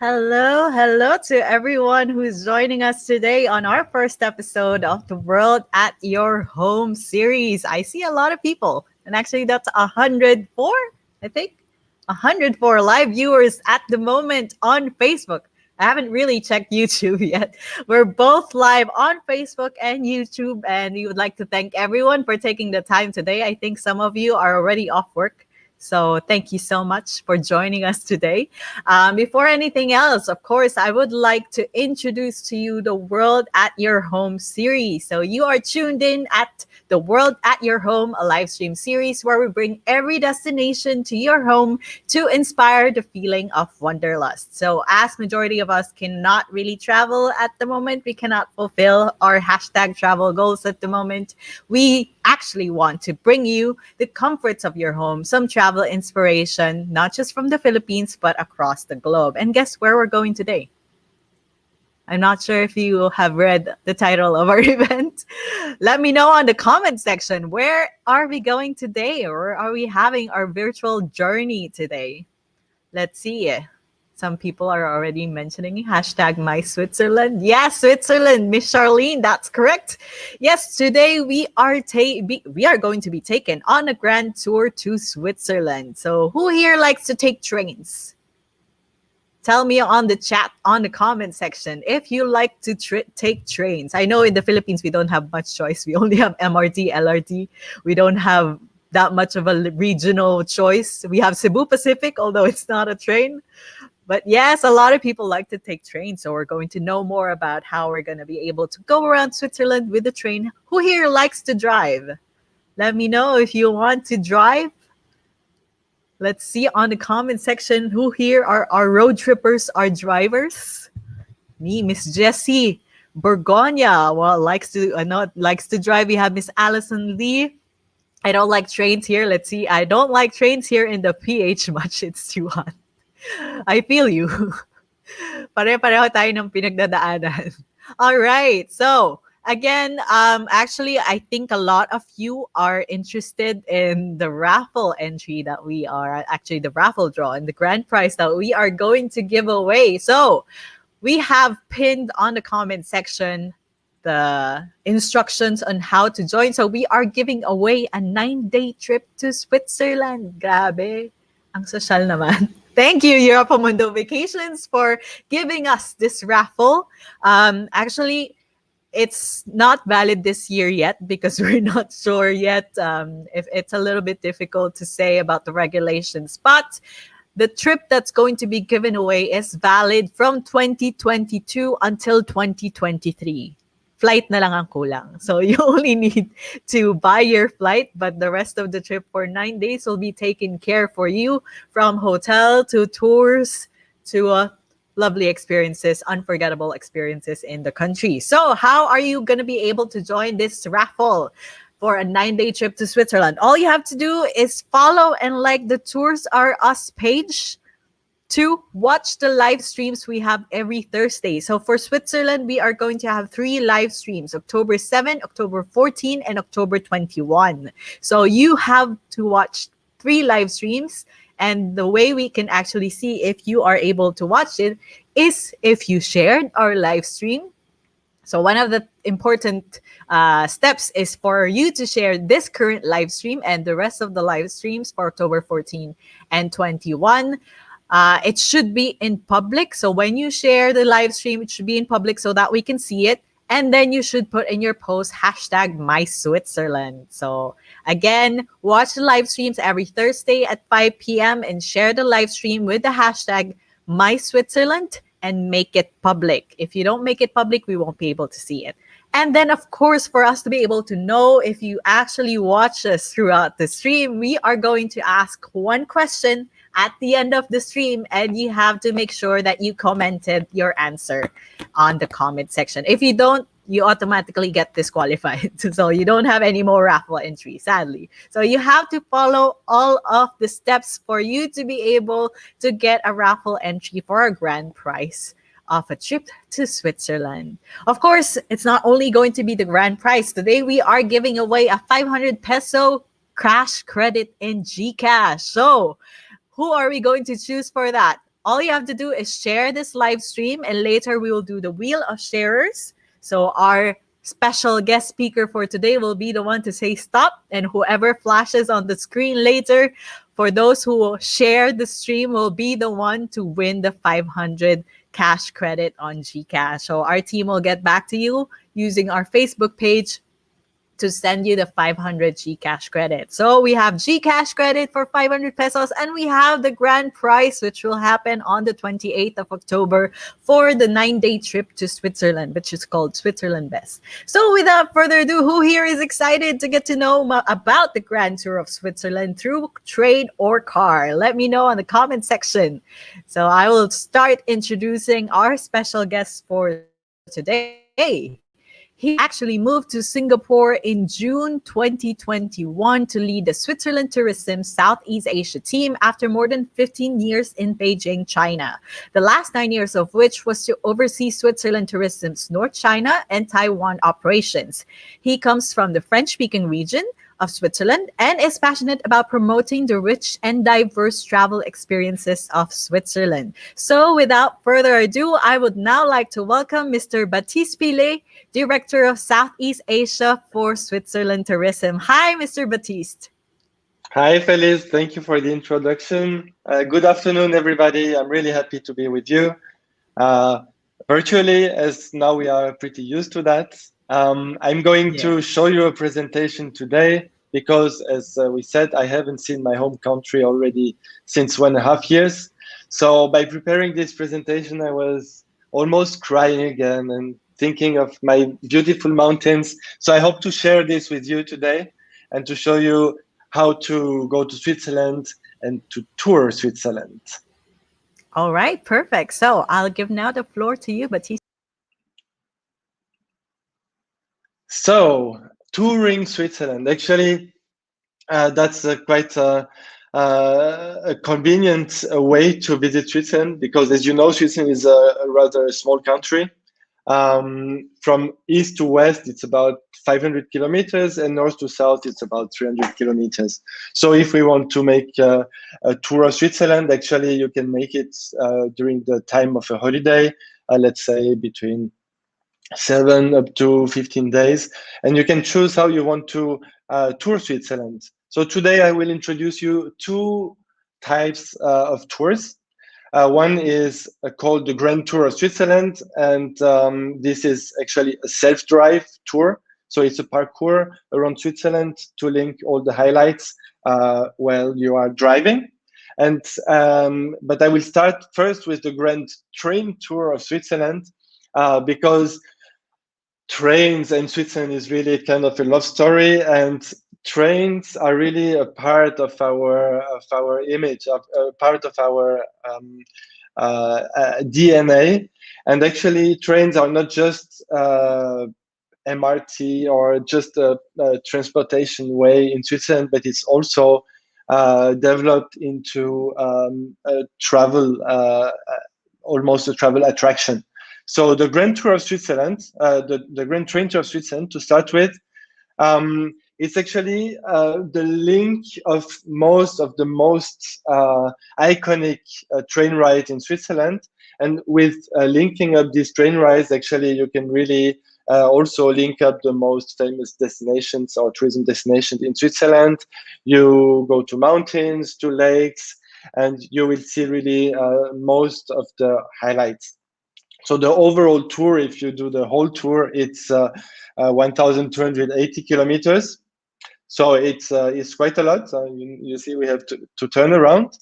Hello to everyone who's joining us today on our first episode of the World at Your Home series. I see a lot of people, and actually, that's 104, I think. 104 live viewers at the moment on Facebook. I haven't really checked YouTube yet. We're both live on Facebook and YouTube, and we would like to thank everyone for taking the time today. I think some of you are already off work. So thank you so much for joining us today. Before anything else, of course, I would like to introduce to you the World at Your Home series. So you are tuned in at the World at Your Home, a live stream series where we bring every destination to your home to inspire the feeling of wanderlust. So as majority of us cannot really travel at the moment, we cannot fulfill our hashtag travel goals at the moment. We actually want to bring you the comforts of your home, some travel inspiration, not just from the Philippines, but across the globe. And guess where we're going today? I'm not sure if you have read the title of our event. Let me know on the comment section. Where are we going today? Or are we having our virtual journey today? Let's see. Some people are already mentioning hashtag my Switzerland. Yes, Switzerland, Miss Charlene, that's correct. Yes, today we are going to be taken on a grand tour to Switzerland. So who here likes to take trains? Tell me on the chat, on the comment section, if you like to take trains. I know in the Philippines, we don't have much choice. We only have MRT, LRT. We don't have that much of a regional choice. We have Cebu Pacific, although it's not a train. But yes, a lot of people like to take trains. So we're going to know more about how we're going to be able to go around Switzerland with the train. Who here likes to drive? Let me know if you want to drive. Let's see on the comment section who here are our road trippers, our drivers. Me, Miss Jessie Borgonia, likes to drive. We have Miss Allison Lee. I don't like trains here. Let's see. I don't like trains here in the PH much. It's too hot. I feel you. Pare-pareho tayo ng pinagdadaanan. All right. So, again, actually, I think a lot of you are interested in the raffle entry that we are, actually the raffle draw and the grand prize that we are going to give away. So, we have pinned on the comment section the instructions on how to join. So, we are giving away a 9-day trip to Switzerland. Grabe. Ang social naman. Thank you, Europamundo Vacations, for giving us this raffle. Actually, it's not valid this year yet because we're not sure yet if it's a little bit difficult to say about the regulations. But the trip that's going to be given away is valid from 2022 until 2023. Flight na lang ang kulang. So you only need to buy your flight, but the rest of the trip for 9 days will be taken care for you, from hotel to tours to lovely experiences, unforgettable experiences in the country. So how are you going to be able to join this raffle for a 9-day trip to Switzerland? All you have to do is follow and like the Tours Are Us page to watch the live streams we have every Thursday. So for Switzerland, we are going to have 3 live streams, October 7, October 14, and October 21. So you have to watch 3 live streams. And the way we can actually see if you are able to watch it is if you shared our live stream. So one of the important steps is for you to share this current live stream and the rest of the live streams for October 14 and 21. It should be in public. So when you share the live stream, it should be in public so that we can see it. And then you should put in your post hashtag my Switzerland. So again, watch the live streams every Thursday at 5 p.m. and share the live stream with the hashtag my Switzerland and make it public. If you don't make it public, we won't be able to see it. And then, of course, for us to be able to know if you actually watch us throughout the stream, we are going to ask one question at the end of the stream, and you have to make sure that you commented your answer on the comment section. If you don't, you automatically get disqualified. So you don't have any more raffle entry, sadly. So you have to follow all of the steps for you to be able to get a raffle entry for a grand prize of a trip to Switzerland. Of course, it's not only going to be the grand prize. Today, we are giving away a 500 peso cash credit in GCash. So who are we going to choose for that? all you have to do is share this live stream, and later we will do the wheel of sharers. So our special guest speaker for today will be the one to say stop, and whoever flashes on the screen later for those who will share the stream will be the one to win the 500 cash credit on Gcash. So our team will get back to you using our Facebook page to send you the 500 Gcash credit. So we have Gcash credit for 500 pesos, and we have the grand prize, which will happen on the 28th of October for the 9-day trip to Switzerland, which is called Switzerland Best. So without further ado, who here is excited to get to know about the grand tour of Switzerland through train or car? Let me know in the comment section. So I will start introducing our special guest for today. He actually moved to Singapore in June 2021 to lead the Switzerland Tourism Southeast Asia team after more than 15 years in Beijing, China. The last 9 years of which was to oversee Switzerland Tourism's North China and Taiwan operations. He comes from the French-speaking region of Switzerland and is passionate about promoting the rich and diverse travel experiences of Switzerland. So without further ado, I would now like to welcome Mr. Batiste Pilet, Director of Southeast Asia for Switzerland Tourism. Hi, Mr. Batiste. Hi, Felice. Thank you for the introduction. Good afternoon, everybody. I'm really happy to be with you virtually, as now we are pretty used to that. I'm going to show you a presentation today because, as we said, I haven't seen my home country already since 1.5 years. So by preparing this presentation, I was almost crying again and thinking of my beautiful mountains. So I hope to share this with you today and to show you how to go to Switzerland and to tour Switzerland. All right, perfect. So I'll give now the floor to you, Batiste. So, touring Switzerland, actually, that's quite a convenient way to visit Switzerland because, as you know, Switzerland is a rather small country. From east to west, it's about 500 kilometers, and north to south, it's about 300 kilometers. So if we want to make a tour of Switzerland, actually, you can make it during the time of a holiday, let's say between 7 up to 15 days, and you can choose how you want to tour Switzerland. So today I will introduce you two types of tours. One is called the Grand Tour of Switzerland, and this is actually a self-drive tour. So it's a parkour around Switzerland to link all the highlights while you are driving. And but I will start first with the Grand Train Tour of Switzerland because trains in Switzerland is really kind of a love story, and trains are really a part of our image, a part of our DNA. And actually, trains are not just MRT or just a transportation way in Switzerland, but it's also developed into a travel, almost a travel attraction. So the Grand Tour of Switzerland, the Grand Train Tour of Switzerland, to start with, it's actually the link of most iconic train rides in Switzerland. And with linking up these train rides, actually, you can really also link up the most famous destinations or tourism destinations in Switzerland. You go to mountains, to lakes, and you will see really most of the highlights. So the overall tour, if you do the whole tour, it's 1,280 kilometers. So it's quite a lot. You see, we have to turn around.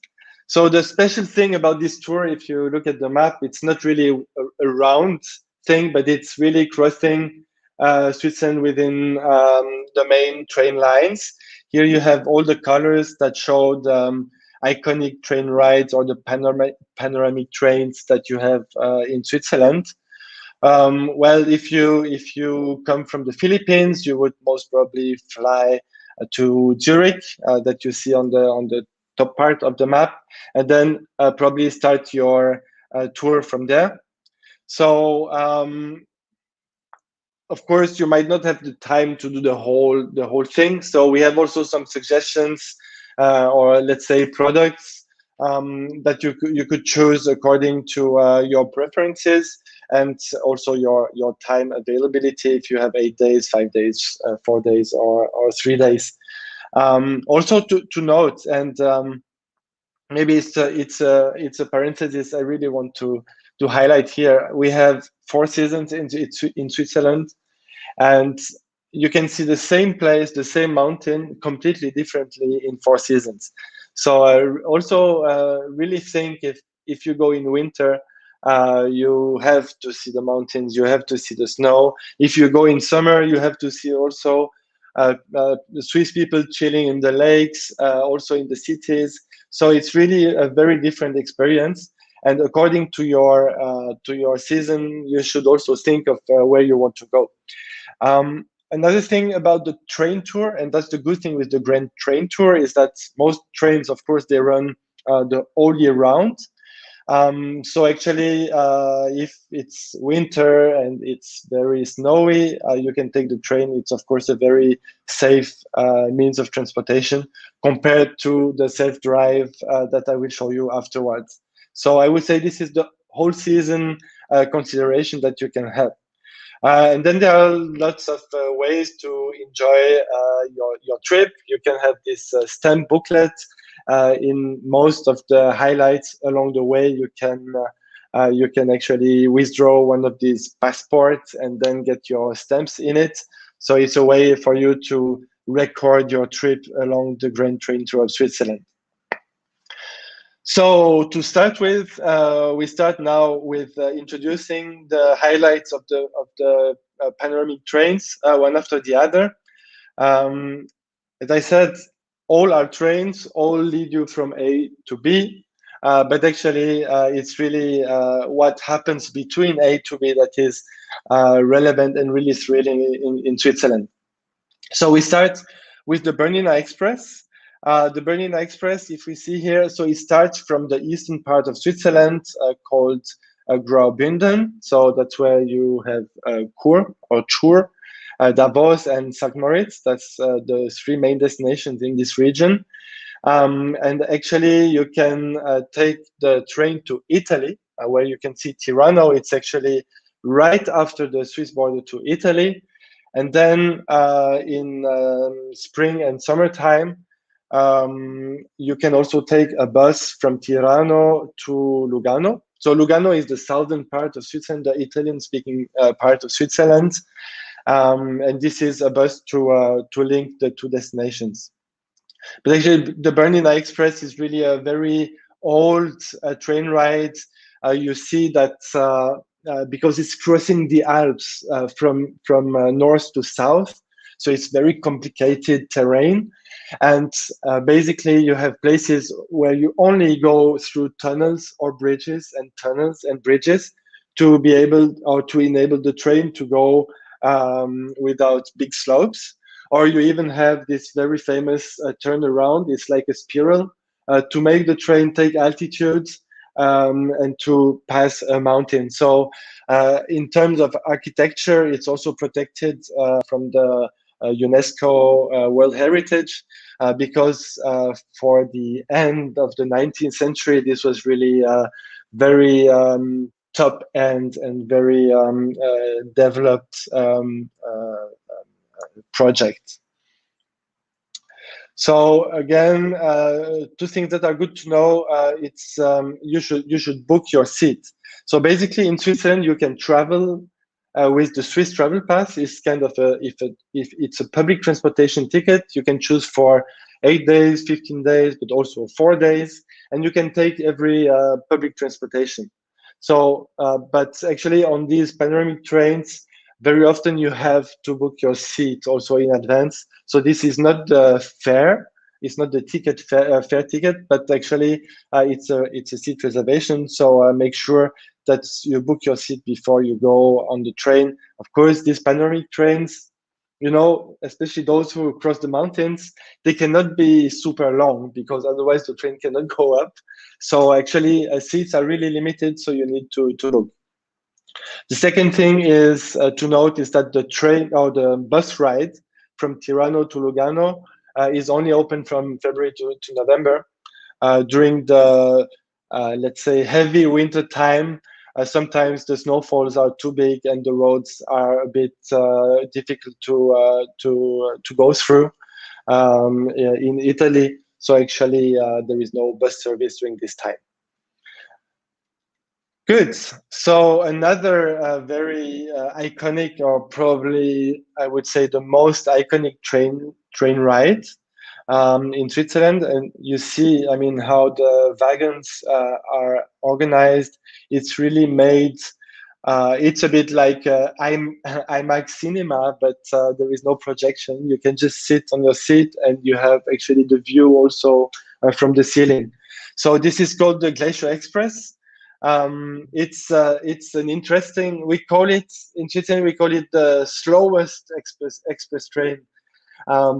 So the special thing about this tour, if you look at the map, it's not really a round thing, but it's really crossing Switzerland within the main train lines. Here you have all the colors that show the iconic train rides or the panoramic trains that you have in Switzerland. Well, if you come from the Philippines, you would most probably fly to Zurich, that you see on the top part of the map, and then probably start your tour from there. So of course, you might not have the time to do the whole thing. So we have also some suggestions, or let's say products that you could choose according to your preferences and also your time availability. If you have 8 days, 5 days, 4 days, or 3 days. Also to note, and maybe it's a parenthesis I really want to highlight here. We have 4 seasons in Switzerland, and you can see the same place, the same mountain, completely differently in 4 seasons. So I also really think if you go in winter, you have to see the mountains, you have to see the snow. If you go in summer, you have to see also the Swiss people chilling in the lakes, also in the cities. So it's really a very different experience. And according to your season, you should also think of where you want to go. Another thing about the train tour, and that's the good thing with the Grand Train Tour, is that most trains, of course, they run the all year round. So actually, if it's winter and it's very snowy, you can take the train. It's of course a very safe means of transportation compared to the self-drive that I will show you afterwards. So I would say this is the whole season consideration that you can have. And then there are lots of ways to enjoy your trip. You can have this stamp booklet. In most of the highlights along the way, you can actually withdraw one of these passports and then get your stamps in it. So it's a way for you to record your trip along the Grand Train Tour of Switzerland. So to start with, we start now with introducing the highlights of the panoramic trains, one after the other. As I said, all our trains all lead you from A to B, but actually it's really what happens between A to B that is relevant and really thrilling in Switzerland. So we start with the Bernina Express. The Bernina Express, if we see here, so it starts from the eastern part of Switzerland called Graubünden. So that's where you have Chur or Chur, Davos and St. Moritz. That's the 3 main destinations in this region. And actually, you can take the train to Italy, where you can see Tirano. It's actually right after the Swiss border to Italy. And then in spring and summertime, you can also take a bus from Tirano to Lugano. So Lugano is the southern part of Switzerland, the Italian-speaking part of Switzerland. And this is a bus to link the 2 destinations. But actually, the Bernina Express is really a very old train ride. You see that because it's crossing the Alps from north to south, so it's very complicated terrain. And basically, you have places where you only go through tunnels or bridges and tunnels and bridges to be able or to enable the train to go without big slopes. Or you even have this very famous turnaround. It's like a spiral to make the train take altitudes and to pass a mountain. So in terms of architecture, it's also protected from the UNESCO World Heritage because for the end of the 19th century, this was really very top end and very developed project. So again, 2 things that are good to know. It's you should book your seat. So basically, in Switzerland, you can travel with the Swiss Travel Pass. It's kind of if it's a public transportation ticket, you can choose for 8 days, 15 days, but also 4 days, and you can take every public transportation. So, but actually, on these panoramic trains, very often you have to book your seat also in advance. So this is not the fare, it's not the ticket fare ticket, but actually it's a seat reservation. So make sure that you book your seat before you go on the train. Of course, these panoramic trains, you know, especially those who cross the mountains, they cannot be super long because otherwise the train cannot go up. So actually seats are really limited, so you need to book. The second thing is to note is that the train or the bus ride from Tirano to Lugano is only open from February to November. during the let's say heavy winter time. Sometimes the snowfalls are too big and the roads are a bit difficult to go through in Italy. So actually, there is no bus service during this time. Good. So another very iconic, or probably I would say the most iconic train ride in Switzerland, and you see, I mean, how the wagons are organized. It's really made. It's a bit like IMAX cinema, but there is no projection. You can just sit on your seat, and you have actually the view also from the ceiling. So this is called the Glacier Express. It's an interesting. We call it in Switzerland. We call it the slowest express train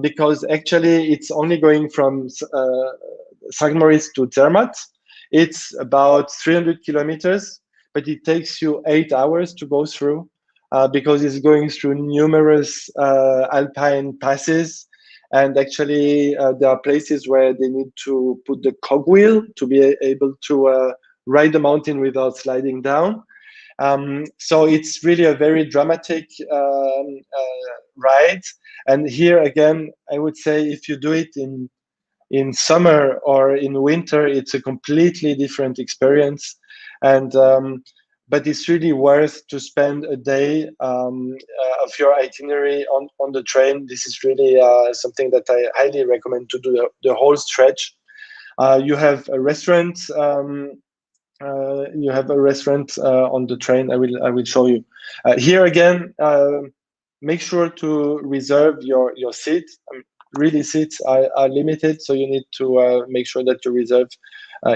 because actually it's only going from St. Moritz to Zermatt. It's about 300 kilometers, but it takes you 8 hours to go through because it's going through numerous alpine passes. And actually, there are places where they need to put the cogwheel to be able to ride the mountain without sliding down. So it's really a very dramatic ride. And here again, I would say if you do it in summer or in winter, it's a completely different experience. And but it's really worth to spend a day of your itinerary on the train. This is really something that I highly recommend to do the whole stretch. You have a restaurant. You have a restaurant on the train. I will show you. Here again, make sure to reserve your seat. Really, seats are limited, so you need to make sure that you reserve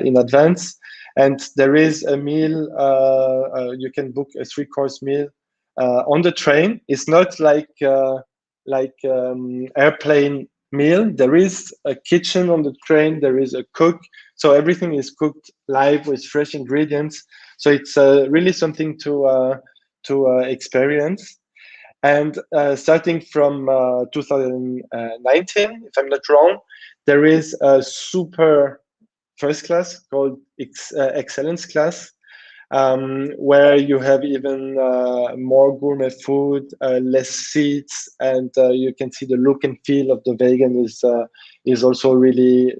in advance. And there is a meal. You can book a 3-course meal on the train. It's not like airplane meal. There is a kitchen on the train. There is a cook. So everything is cooked live with fresh ingredients. So it's really something to experience. And starting from 2019, if I'm not wrong, there is a super first class called Excellence Class, where you have even more gourmet food, less seats, and you can see the look and feel of the wagon is also really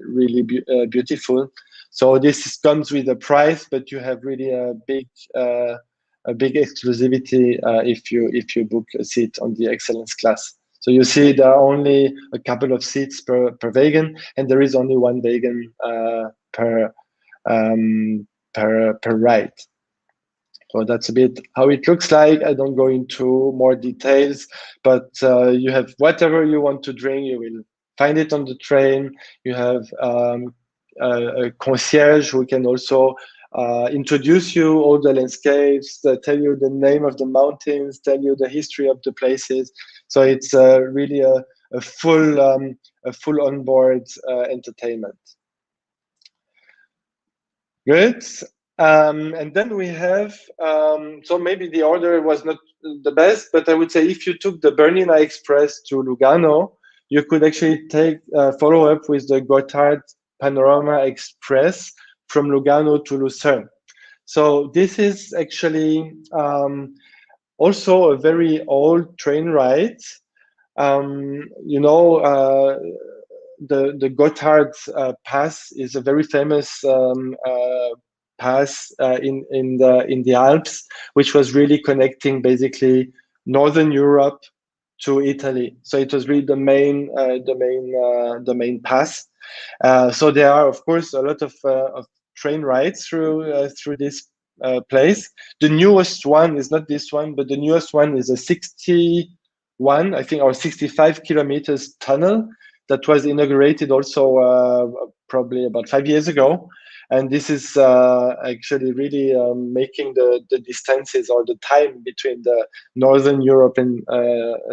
beautiful. So this comes with a price, but you have really a big exclusivity if you book a seat on the Excellence Class. So you see there are only a couple of seats per wagon, and there is only one wagon per ride. So that's a bit how it looks like. I don't go into more details, but you have whatever you want to drink, you will find it on the train. You have a concierge who can also introduce you all the landscapes, tell you the name of the mountains, tell you the history of the places. So it's really a full onboard entertainment. Good. And then we have, so maybe the order was not the best, but I would say if you took the Bernina Express to Lugano, you could actually follow up with the Gotard Panorama Express from Lugano to Lucerne. So this is actually also a very old train ride. You know, the Gotthard Pass is a very famous pass in the Alps, which was really connecting basically Northern Europe to Italy. So it was really the main pass. So there are of course a lot of train rides through this place. The newest one is not this one, but the newest one is a 61, I think, or 65 kilometers tunnel that was inaugurated also probably about 5 years ago. And this is actually really making the distances or the time between the Northern Europe and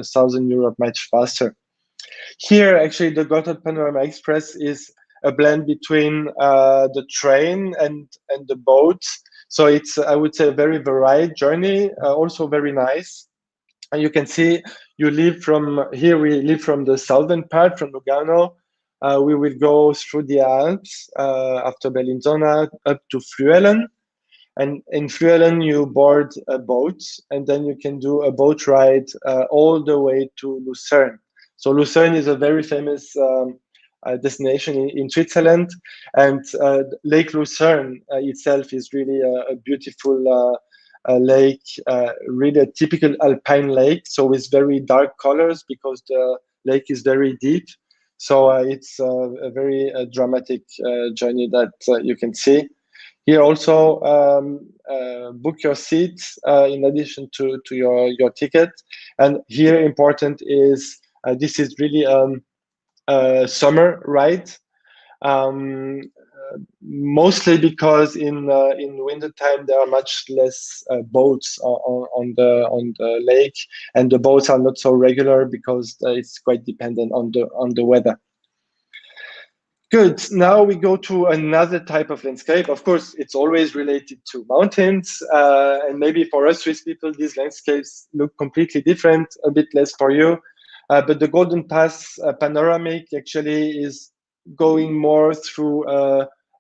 Southern Europe much faster. Here, actually, the Gotthard Panorama Express is a blend between the train and the boat. So it's, I would say, a very varied journey, also very nice. And you can see, we live from the southern part, from Lugano, we will go through the Alps after Berlinzona up to Fluelen. And in Fluelen, you board a boat, and then you can do a boat ride all the way to Lucerne. So Lucerne is a very famous destination in Switzerland, and Lake Lucerne itself is really a beautiful lake, really a typical alpine lake, so with very dark colors because the lake is very deep. So it's a very dramatic journey that you can see. Here also book your seats in addition to your ticket. And here important is this is really a summer ride. Mostly because in winter time there are much less boats on the lake, and the boats are not so regular because it's quite dependent on the weather. Good. Now we go to another type of landscape. Of course, it's always related to mountains, and maybe for us Swiss people, these landscapes look completely different, a bit less for you. But the Golden Pass Panoramic actually is going more through,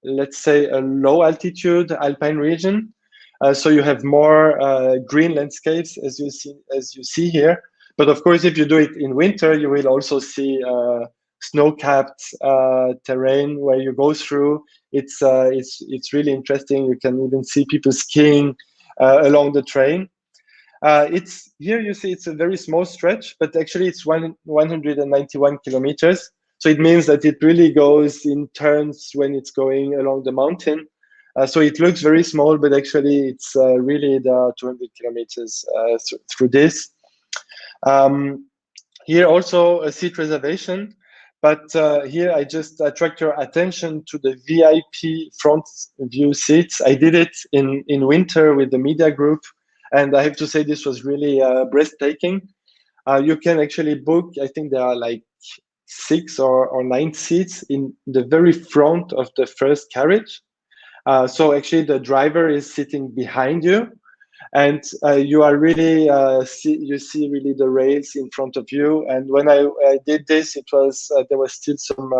let's say, a low altitude alpine region. So you have more green landscapes, as you see here. But of course, if you do it in winter, you will also see snow-capped terrain where you go through. It's really interesting. You can even see people skiing along the train. It's here you see it's a very small stretch, but actually it's 191 kilometers. So it means that it really goes in turns when it's going along the mountain. So it looks very small, but actually it's really there are 200 kilometers through this. Here also a seat reservation, but here I just attract your attention to the VIP front view seats. I did it in winter with the media group, and I have to say this was really breathtaking. You can actually book, I think there are like 6 or 9 seats in the very front of the first carriage. So actually the driver is sitting behind you, and you are really you see really the rails in front of you. And when I did this, it was there was still some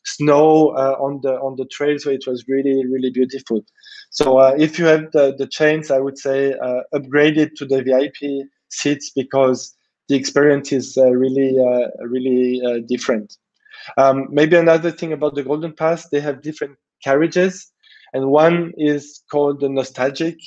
snow on the trail, so it was really beautiful. So if you have the chance, I would say upgrade it to the VIP seats because the experience is really different. Maybe another thing about the Golden Pass, they have different carriages. And one is called the nostalgic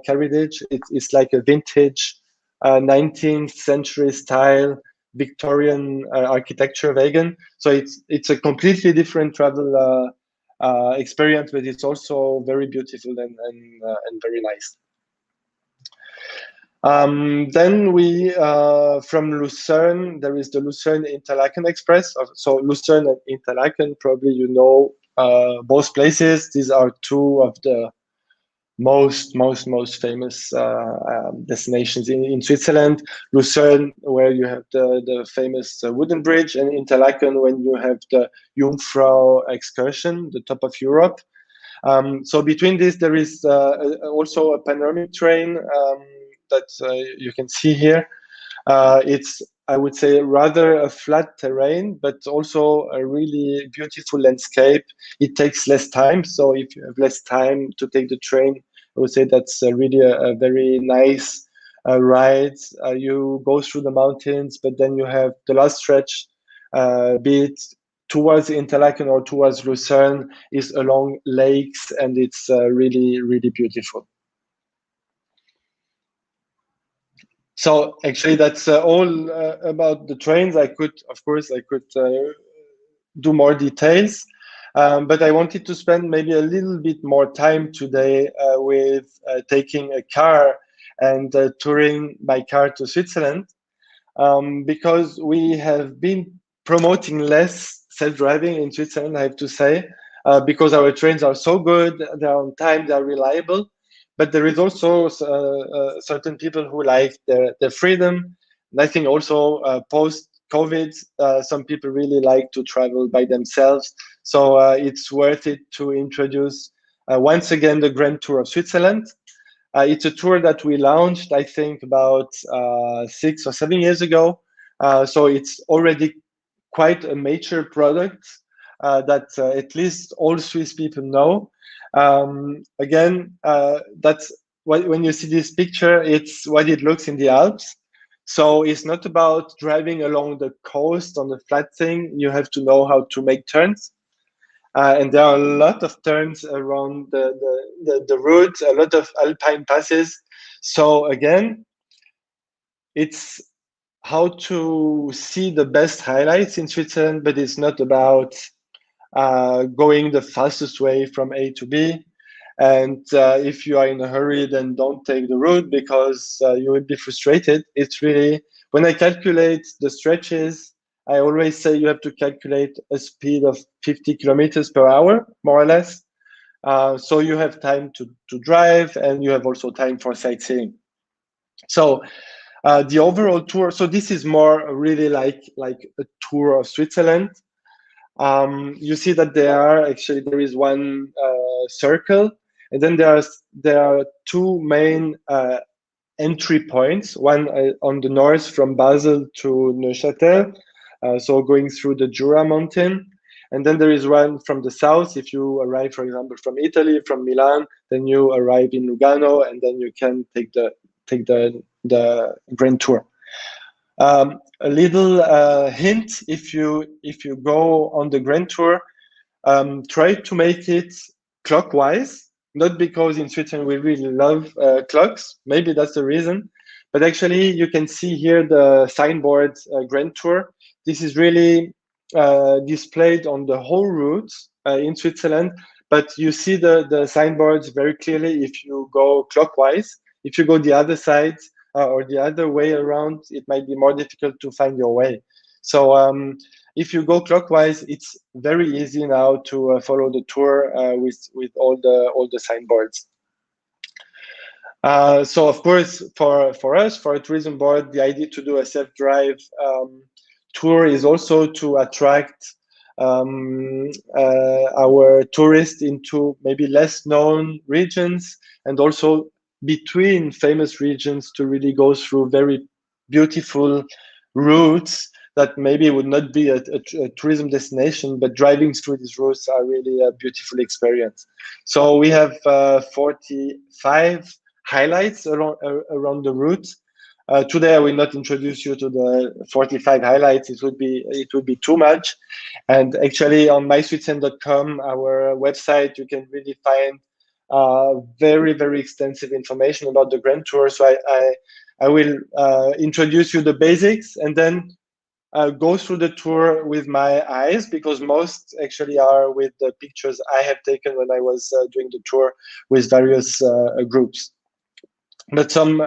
carriage. It's like a vintage 19th century style Victorian architecture wagon. So it's a completely different travel experience, but it's also very beautiful and very nice. Then we, from Lucerne, there is the Lucerne Interlaken Express. So Lucerne and Interlaken, probably you know both places. These are two of the most famous destinations in Switzerland. Lucerne, where you have the famous wooden bridge, and Interlaken, when you have the Jungfrau excursion, the top of Europe. So between this, there is also a panoramic train that you can see here. It's, I would say, rather a flat terrain, but also a really beautiful landscape. It takes less time. So if you have less time to take the train, I would say that's really a very nice ride. You go through the mountains, but then you have the last stretch, be it towards Interlaken or towards Lucerne, is along lakes, and it's really beautiful. So actually, that's all about the trains. Of course, I could do more details, but I wanted to spend maybe a little bit more time today with taking a car and touring by car to Switzerland, because we have been promoting less self-driving in Switzerland, I have to say, because our trains are so good, they're on time, they're reliable. But there is also certain people who like the freedom. And I think also post-COVID, some people really like to travel by themselves. So it's worth it to introduce once again the Grand Tour of Switzerland. It's a tour that we launched, I think, about 6 or 7 years ago. So it's already quite a mature product. that at least all Swiss people know. Again, that's when you see this picture, it's what it looks in the Alps. So it's not about driving along the coast on the flat thing. You have to know how to make turns. And there are a lot of turns around the route, a lot of alpine passes. So again, it's how to see the best highlights in Switzerland, but it's not about going the fastest way from A to B. And if you are in a hurry, then don't take the route because you will be frustrated. It's really, when I calculate the stretches, I always say you have to calculate a speed of 50 kilometers per hour, more or less. So you have time to drive and you have also time for sightseeing. So the overall tour, so this is more really like a tour of Switzerland. You see that there is one circle, and then there are two main entry points. One on the north from Basel to Neuchâtel, so going through the Jura mountain, and then there is one from the south. If you arrive, for example, from Italy, from Milan, then you arrive in Lugano, and then you can take the Grand Tour. A little hint: if you go on the Grand Tour, try to make it clockwise. Not because in Switzerland we really love clocks. Maybe that's the reason. But actually, you can see here the signboard Grand Tour. This is really displayed on the whole route in Switzerland. But you see the signboards very clearly if you go clockwise. If you go the other side or the other way around, it might be more difficult to find your way. So if you go clockwise, it's very easy now to follow the tour with all the signboards. So of course, for us, for a tourism board, the idea to do a self-drive tour is also to attract our tourists into maybe less known regions, and also between famous regions to really go through very beautiful routes that maybe would not be a tourism destination, but driving through these routes are really a beautiful experience. So we have 45 highlights around the route. Today I will not introduce you to the 45 highlights. It would be too much. And actually on myswitzerland.com, our website, you can really find very, very extensive information about the Grand Tour. So I will introduce you the basics and then go through the tour with my eyes, because most actually are with the pictures I have taken when I was doing the tour with various groups. But some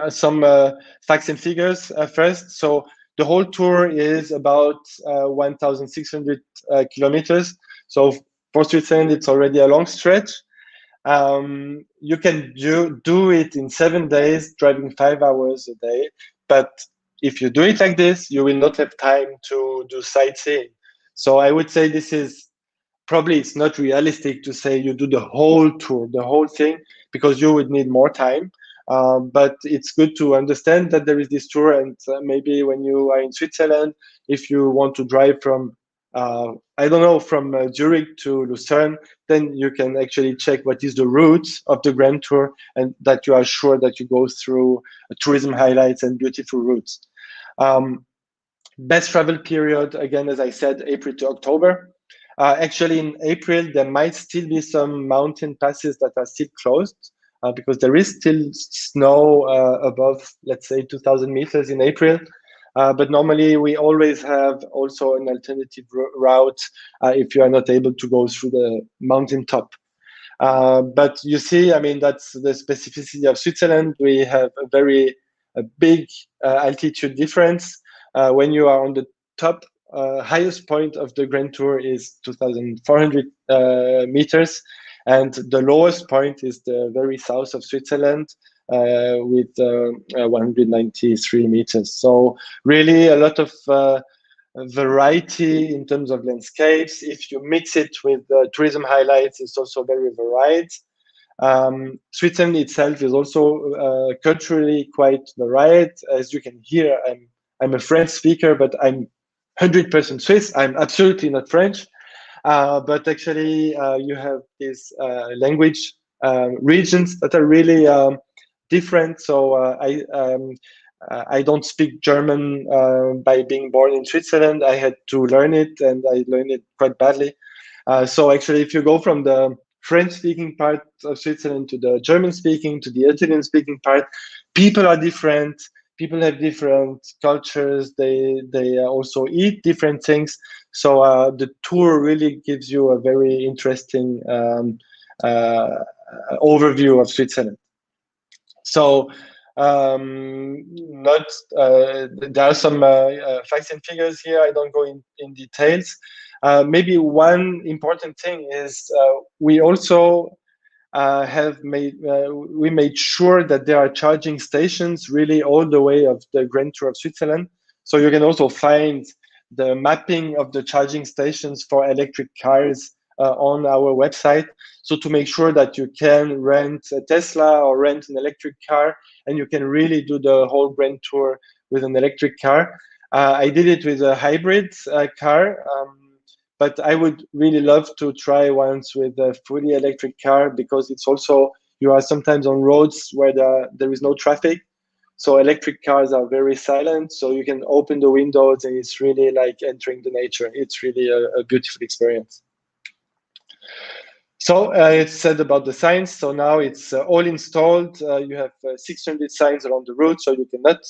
facts and figures first. So the whole tour is about 1,600 kilometers. So for Switzerland, it's already a long stretch. You can do it in 7 days, driving 5 hours a day. But if you do it like this, you will not have time to do sightseeing. So I would say this is probably, it's not realistic to say you do the whole tour, the whole thing, because you would need more time. But it's good to understand that there is this tour, and maybe when you are in Switzerland, if you want to drive from I don't know, from Zurich to Lucerne, then you can actually check what is the route of the Grand Tour, and that you are sure that you go through tourism highlights and beautiful routes. Best travel period, again, as I said, April to October. Actually, in April, there might still be some mountain passes that are still closed because there is still snow above, let's say, 2,000 meters in April. But normally, we always have also an alternative route if you are not able to go through the mountain top. But you see, I mean, that's the specificity of Switzerland. We have a big altitude difference. When you are on the top, highest point of the Grand Tour is 2,400 meters, and the lowest point is the very south of Switzerland with 193 meters. So really a lot of variety in terms of landscapes. If you mix it with tourism highlights, it's also very varied. Switzerland itself is also culturally quite varied. As you can hear, I'm a French speaker, but I'm 100% Swiss. I'm absolutely not French. but actually you have these language regions that are really different. So I don't speak German by being born in Switzerland. I had to learn it, and I learned it quite badly. So actually, if you go from the French-speaking part of Switzerland to the German-speaking to the Italian-speaking part, people are different. People have different cultures. They also eat different things. So the tour really gives you a very interesting uh, overview of Switzerland. So not there are some facts and figures here. I don't go in details. Maybe one important thing is we also have made we made sure that there are charging stations really all the way of the Grand Tour of Switzerland. So you can also find the mapping of the charging stations for electric cars on our website. So to make sure that you can rent a Tesla or rent an electric car, and you can really do the whole Grand Tour with an electric car. I did it with a hybrid car. But I would really love to try once with a fully electric car, because it's also, you are sometimes on roads where there is no traffic. So electric cars are very silent. So you can open the windows and it's really like entering the nature. It's really a beautiful experience. So it's said about the signs. So now it's all installed. You have 600 signs along the route, so you cannot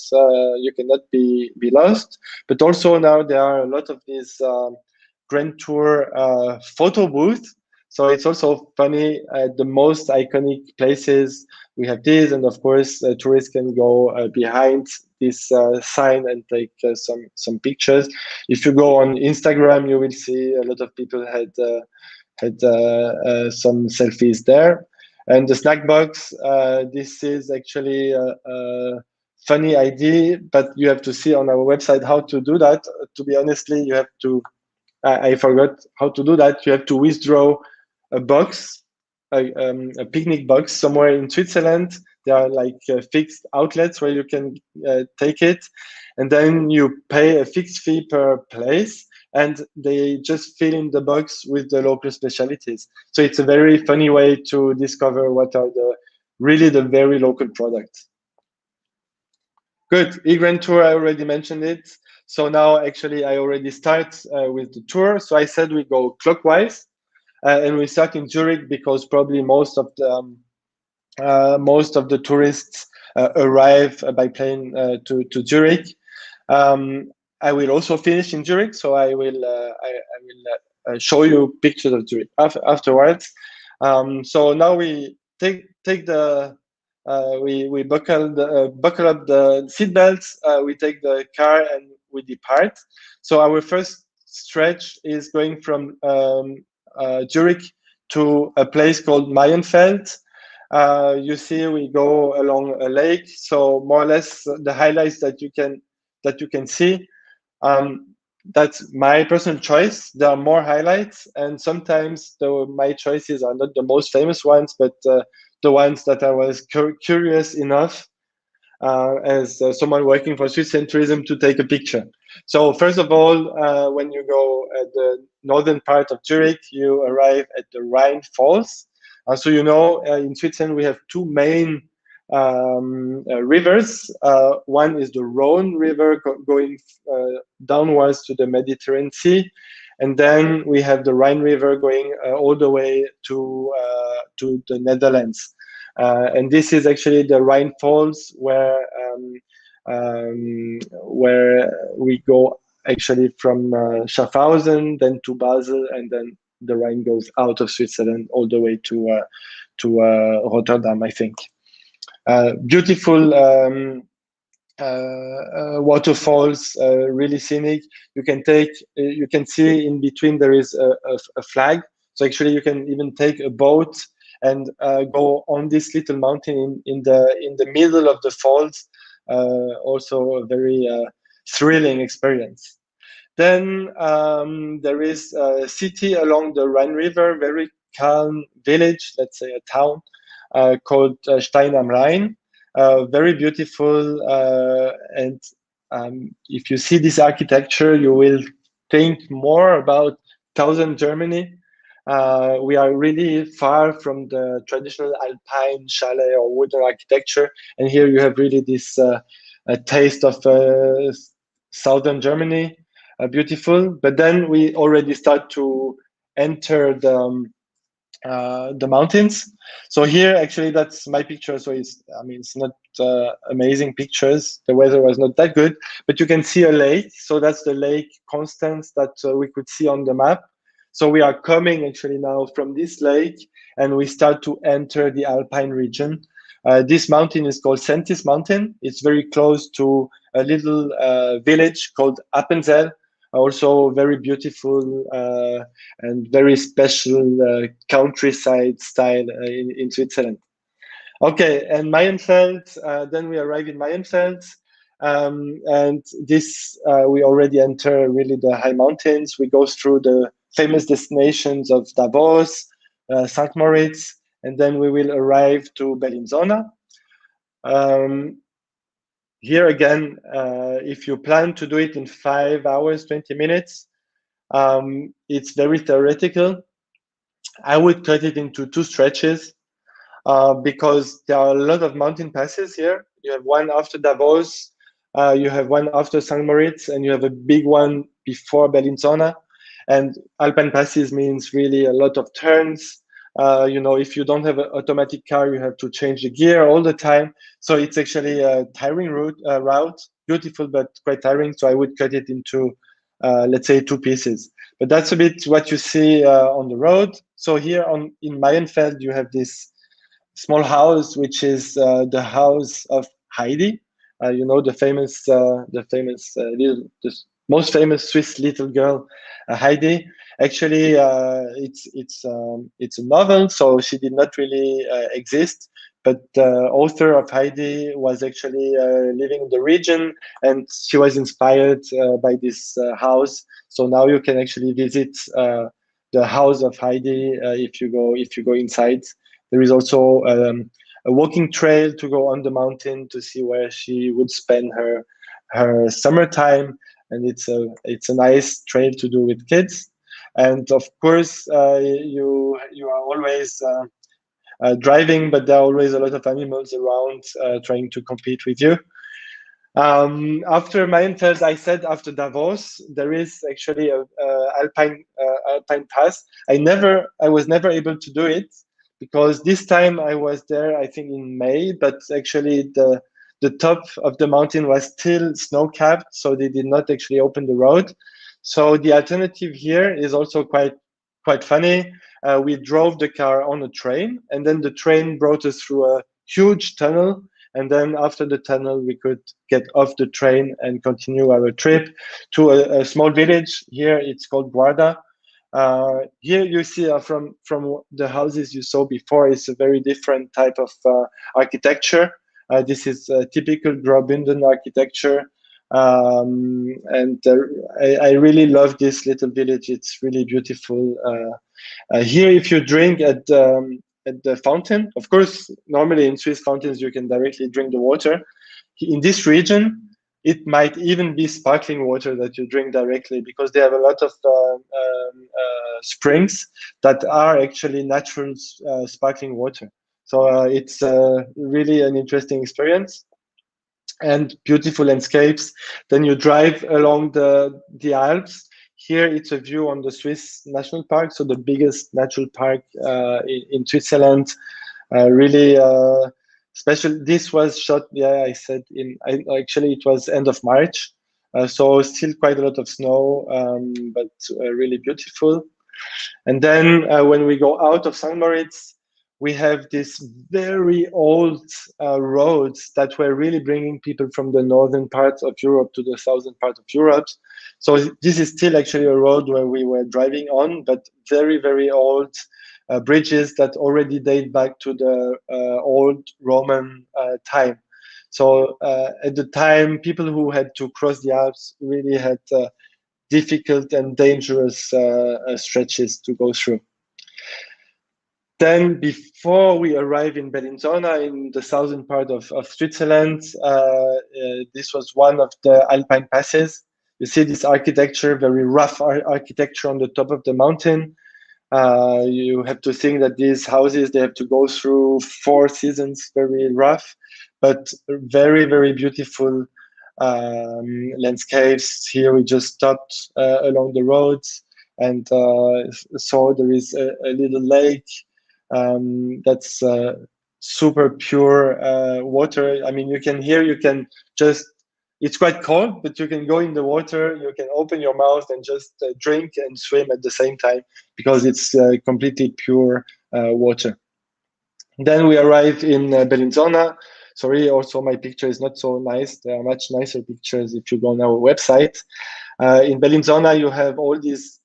be lost. But also now there are a lot of these Grand Tour photo booth. So it's also funny, at the most iconic places we have this, and of course tourists can go behind this sign and take some pictures. If you go on Instagram, you will see a lot of people had some selfies there. And the snack box, this is actually a funny idea, but you have to see on our website how to do that. To be honestly, you have to, I forgot how to do that. You have to withdraw a box, a picnic box somewhere in Switzerland. There are like fixed outlets where you can take it, and then you pay a fixed fee per place, and they just fill in the box with the local specialties. So it's a very funny way to discover what are really the very local products. Good. E-Grand Tour, I already mentioned it. So now actually I already start with the tour. So I said we go clockwise, and we start in Zurich because probably most of the tourists arrive by plane to Zurich. I will also finish in Zurich, so I will show you pictures of Zurich afterwards. So now we take the we buckle up the seat belts. We take the car and we depart. So our first stretch is going from Zurich to a place called Mayenfeld. You see, we go along a lake. So more or less the highlights that you can see. That's my personal choice. There are more highlights, and sometimes my choices are not the most famous ones, but the ones that I was curious enough as someone working for Swiss Tourism to take a picture. So first of all, when you go at the northern part of Zurich, you arrive at the Rhine Falls. So you know, in Switzerland we have two main rivers. One is the Rhone River going downwards to the Mediterranean Sea, and then we have the Rhine River going all the way to the Netherlands. And this is actually the Rhine Falls where we go actually from Schaffhausen, then to Basel, and then the Rhine goes out of Switzerland all the way to Rotterdam, I think. Beautiful waterfalls, really scenic. You can see in between there is a flag. So actually you can even take a boat and go on this little mountain in the middle of the falls. Also a very thrilling experience. Then there is a city along the Rhine River, very calm village, let's say a town, called Stein am Rhein. Very beautiful, and if you see this architecture, you will think more about southern Germany. We are really far from the traditional alpine chalet or wooden architecture, and here you have really this a taste of southern Germany, beautiful. But then we already start to enter the mountains. So here, actually, that's my picture. So it's not amazing pictures. The weather was not that good, but you can see a lake. So that's the Lake Constance that we could see on the map. So we are coming actually now from this lake, and we start to enter the Alpine region. This mountain is called Centis Mountain. It's very close to a little village called Appenzell, also very beautiful and very special countryside style in Switzerland. Okay, and Mayenfeld, then we arrive in Mayenfeld. And this, we already enter really the high mountains. We go through the famous destinations of Davos, St. Moritz, and then we will arrive to Berlinzona. Here again, if you plan to do it in 5 hours, 20 minutes, it's very theoretical. I would cut it into 2 stretches because there are a lot of mountain passes here. You have one after Davos, you have one after St. Moritz, and you have a big one before Bellinzona. And Alpine passes means really a lot of turns. If you don't have an automatic car, you have to change the gear all the time. So it's actually a tiring route, beautiful but quite tiring. So I would cut it into, let's say, 2 pieces. But that's a bit what you see on the road. So here in Mayenfeld, you have this small house, which is the house of Heidi. The most famous Swiss little girl, Heidi. Actually, it's a novel, so she did not really exist. But the author of Heidi was actually living in the region, and she was inspired by this house. So now you can actually visit the house of Heidi if you go inside. There is also a walking trail to go on the mountain to see where she would spend her summertime, and it's a nice trail to do with kids. And of course, you are always driving, but there are always a lot of animals around trying to compete with you. After Mayenfeld, I said after Davos, there is actually a Alpine pass. I was never able to do it because this time I was there, I think in May, but actually the top of the mountain was still snow-capped, so they did not actually open the road. So the alternative here is also quite funny. We drove the car on a train, and then the train brought us through a huge tunnel. And then after the tunnel, we could get off the train and continue our trip to a small village. Here it's called Guarda. Here you see from the houses you saw before, it's a very different type of architecture. This is typical Graubünden architecture. I really love this little village. It's really beautiful. Here, if you drink at the fountain, of course, normally in Swiss fountains, you can directly drink the water. In this region, it might even be sparkling water that you drink directly because they have a lot of springs that are actually natural sparkling water. So it's really an interesting experience and beautiful landscapes. Then you drive along the Alps. Here it's a view on the Swiss National Park, so the biggest natural park in Switzerland. Really special. This was shot, I said, actually it was end of March. So still quite a lot of snow, but really beautiful. And then when we go out of St. Moritz, we have these very old roads that were really bringing people from the northern part of Europe to the southern part of Europe. So this is still actually a road where we were driving on, but very, very old bridges that already date back to the old Roman time. So at the time, people who had to cross the Alps really had difficult and dangerous stretches to go through. Then before we arrive in Bellinzona in the southern part of Switzerland, this was one of the Alpine passes. You see this architecture, very rough architecture on the top of the mountain. You have to think that these houses, they have to go through 4 seasons, very rough, but very, very beautiful landscapes. Here we just stopped along the roads and saw there is a little lake that's super pure water. I mean, you can just, it's quite cold, but you can go in the water, you can open your mouth and just drink and swim at the same time because it's completely pure water. Then we arrived in Berlinzona. Sorry, also my picture is not so nice. There are much nicer pictures if you go on our website. In Berlinzona, you have all these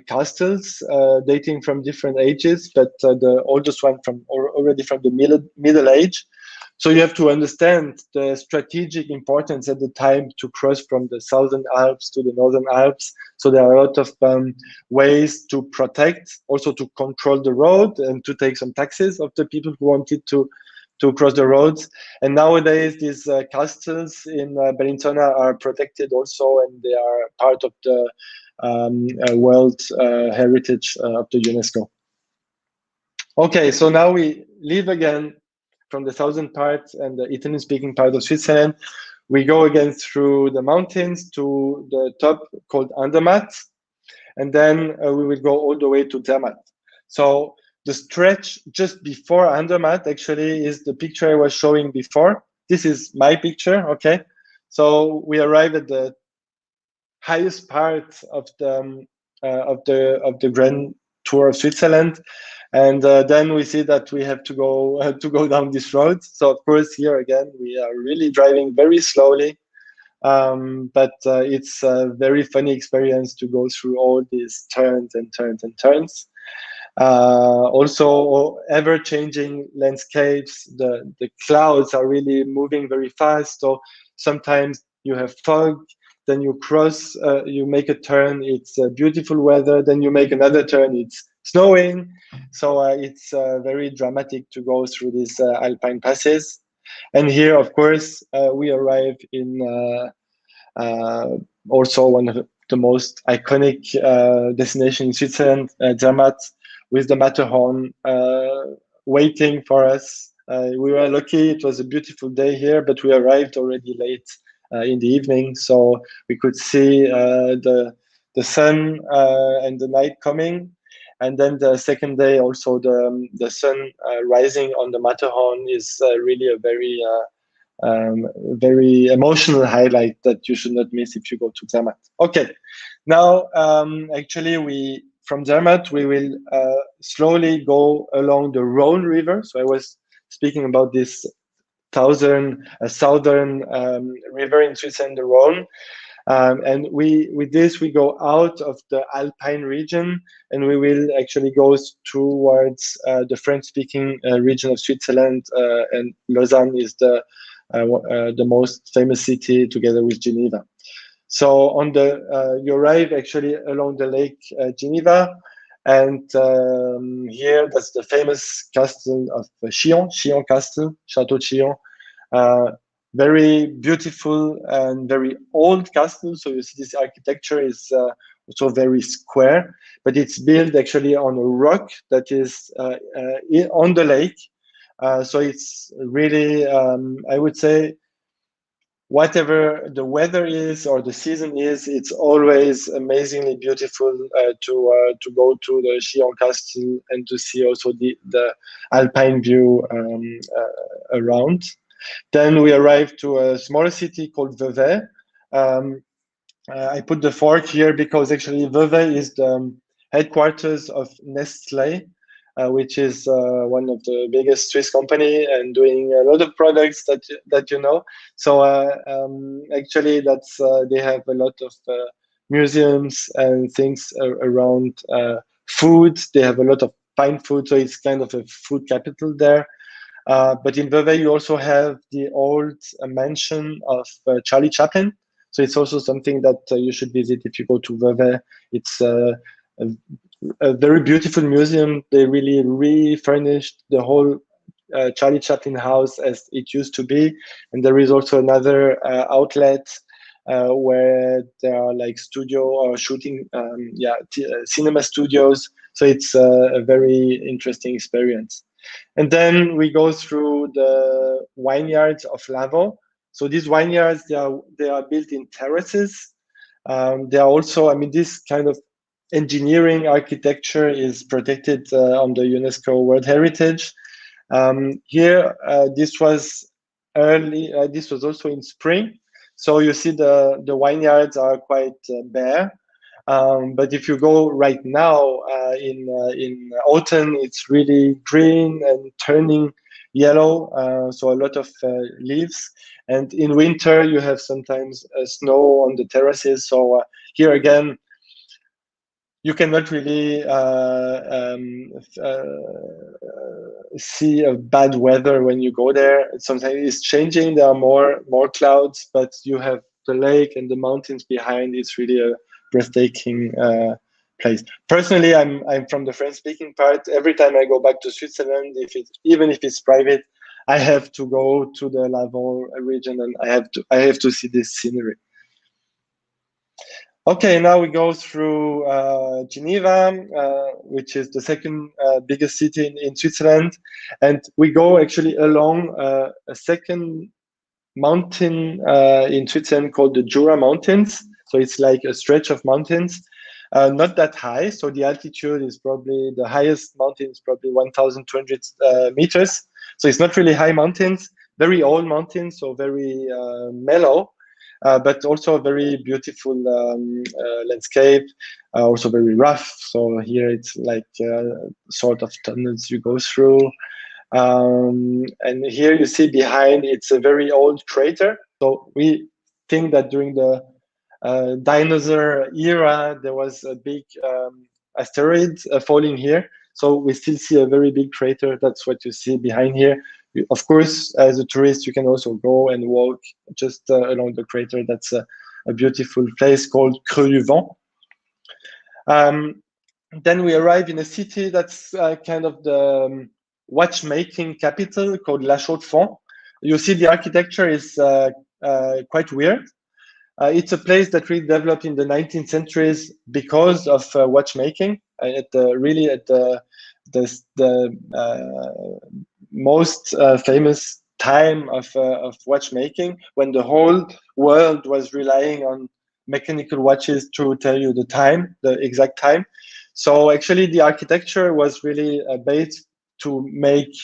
castles dating from different ages, but the oldest one already from the Middle Age. So you have to understand the strategic importance at the time to cross from the Southern Alps to the Northern Alps. So there are a lot of ways to protect, also to control the road and to take some taxes of the people who wanted to cross the roads. And nowadays, these castles in Bellinzona are protected also, and they are part of the World Heritage of the UNESCO. Okay, so now we leave again from the southern part and the Italian-speaking part of Switzerland. We go again through the mountains to the top called Andermatt, and then we will go all the way to Zermatt. So the stretch just before Andermatt actually is the picture I was showing before. This is my picture, okay? So we arrive at the highest part of the Grand Tour of Switzerland, and then we see that we have to go down this road. So of course here again we are really driving very slowly, but it's a very funny experience to go through all these turns and turns and turns. Also ever-changing landscapes. The clouds are really moving very fast, so sometimes you have fog, then you cross, you make a turn, it's beautiful weather, then you make another turn, it's snowing. So it's very dramatic to go through these alpine passes. And here, of course, we arrive in also one of the most iconic destinations in Switzerland, Zermatt, with the Matterhorn waiting for us. We were lucky, it was a beautiful day here, but we arrived already late in the evening, so we could see the sun and the night coming. And then the second day, also the sun rising on the Matterhorn is really a very emotional highlight that you should not miss if you go to Zermatt. Okay, now actually from Zermatt we will slowly go along the Rhone River. So I was speaking about this southern river in Switzerland, the Rhone. And with this we go out of the Alpine region, and we will actually go towards the French-speaking region of Switzerland, and Lausanne is the most famous city together with Geneva. So on you arrive actually along the lake Geneva, and here that's the famous castle of Chillon Castle, Chateau Chillon. Very beautiful and very old castle. So you see this architecture is also very square, but it's built actually on a rock that is on the lake. So it's really, I would say, whatever the weather is or the season is, it's always amazingly beautiful to go to the Chillon Castle and to see also the alpine view around. Then we arrived to a smaller city called Verve. I put the fork here because actually Verve is the headquarters of Nestlé, which is one of the biggest Swiss company and doing a lot of products that you know. So actually that's they have a lot of museums and things around food. They have a lot of fine food, so it's kind of a food capital there. But in Verve, you also have the old mansion of Charlie Chaplin. So it's also something that you should visit if you go to Verve. It's a very beautiful museum. They really refurnished the whole Charlie Chaplin house as it used to be. And there is also another outlet where there are like studio or shooting, cinema studios. So it's a very interesting experience. And then we go through the vineyards of Lavo. So these vineyards, they are built in terraces. They are also, I mean, this kind of engineering architecture is protected on the UNESCO World Heritage. Here, this was early. This was also in spring, so you see the vineyards are quite bare. But if you go right now in autumn, it's really green and turning yellow. So a lot of leaves. And in winter, you have sometimes snow on the terraces. So here again, you cannot really see a bad weather when you go there. Sometimes it's changing. There are more clouds, but you have the lake and the mountains behind. It's really a breathtaking place. Personally, I'm from the French-speaking part. Every time I go back to Switzerland, even if it's private, I have to go to the Lavo region, and I have to see this scenery. Okay, now we go through Geneva, which is the second biggest city in Switzerland. And we go actually along a second mountain in Switzerland called the Jura Mountains. So it's like a stretch of mountains, not that high. So the altitude is probably, the highest mountain is probably 1,200 meters. So it's not really high mountains, very old mountains, so very mellow. But also a very beautiful landscape, also very rough. So here it's like sort of tunnels you go through. And here you see behind, it's a very old crater. So we think that during the dinosaur era, there was a big asteroid falling here. So we still see a very big crater. That's what you see behind here. Of course, as a tourist, you can also go and walk just along the crater. That's a beautiful place called Creux du Vent. Then we arrive in a city that's kind of the watchmaking capital called La Chaux-de-Fonds. You see the architecture is quite weird. It's a place that really developed in the 19th centuries because of watchmaking. At the most famous time of watchmaking, when the whole world was relying on mechanical watches to tell you the time, the exact time. So actually, the architecture was really based to make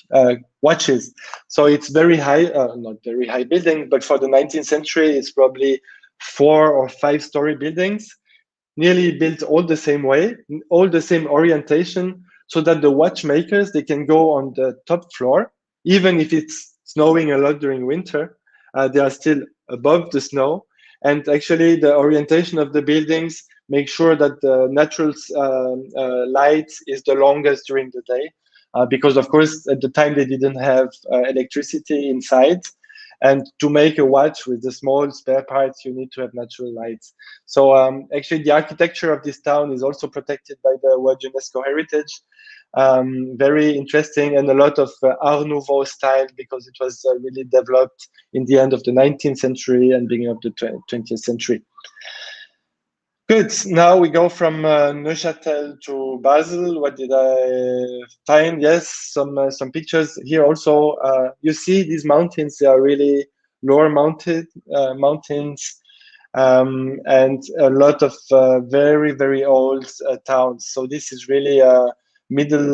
watches. So it's very high, not very high building, but for the 19th century, it's probably 4 or 5 story buildings, nearly built all the same way, all the same orientation, so that the watchmakers, they can go on the top floor, even if it's snowing a lot during winter, they are still above the snow. And actually the orientation of the buildings make sure that the natural light is the longest during the day, because of course at the time they didn't have electricity inside. And to make a watch with the small spare parts, you need to have natural lights. So actually, the architecture of this town is also protected by the World UNESCO Heritage. Very interesting, and a lot of Art Nouveau style, because it was really developed in the end of the 19th century and beginning of the 20th century. Good. Now we go from Neuchâtel to Basel. What did I find? Yes, some pictures here. Also, you see these mountains. They are really lower mounted mountains, and a lot of very old towns. So this is really a medieval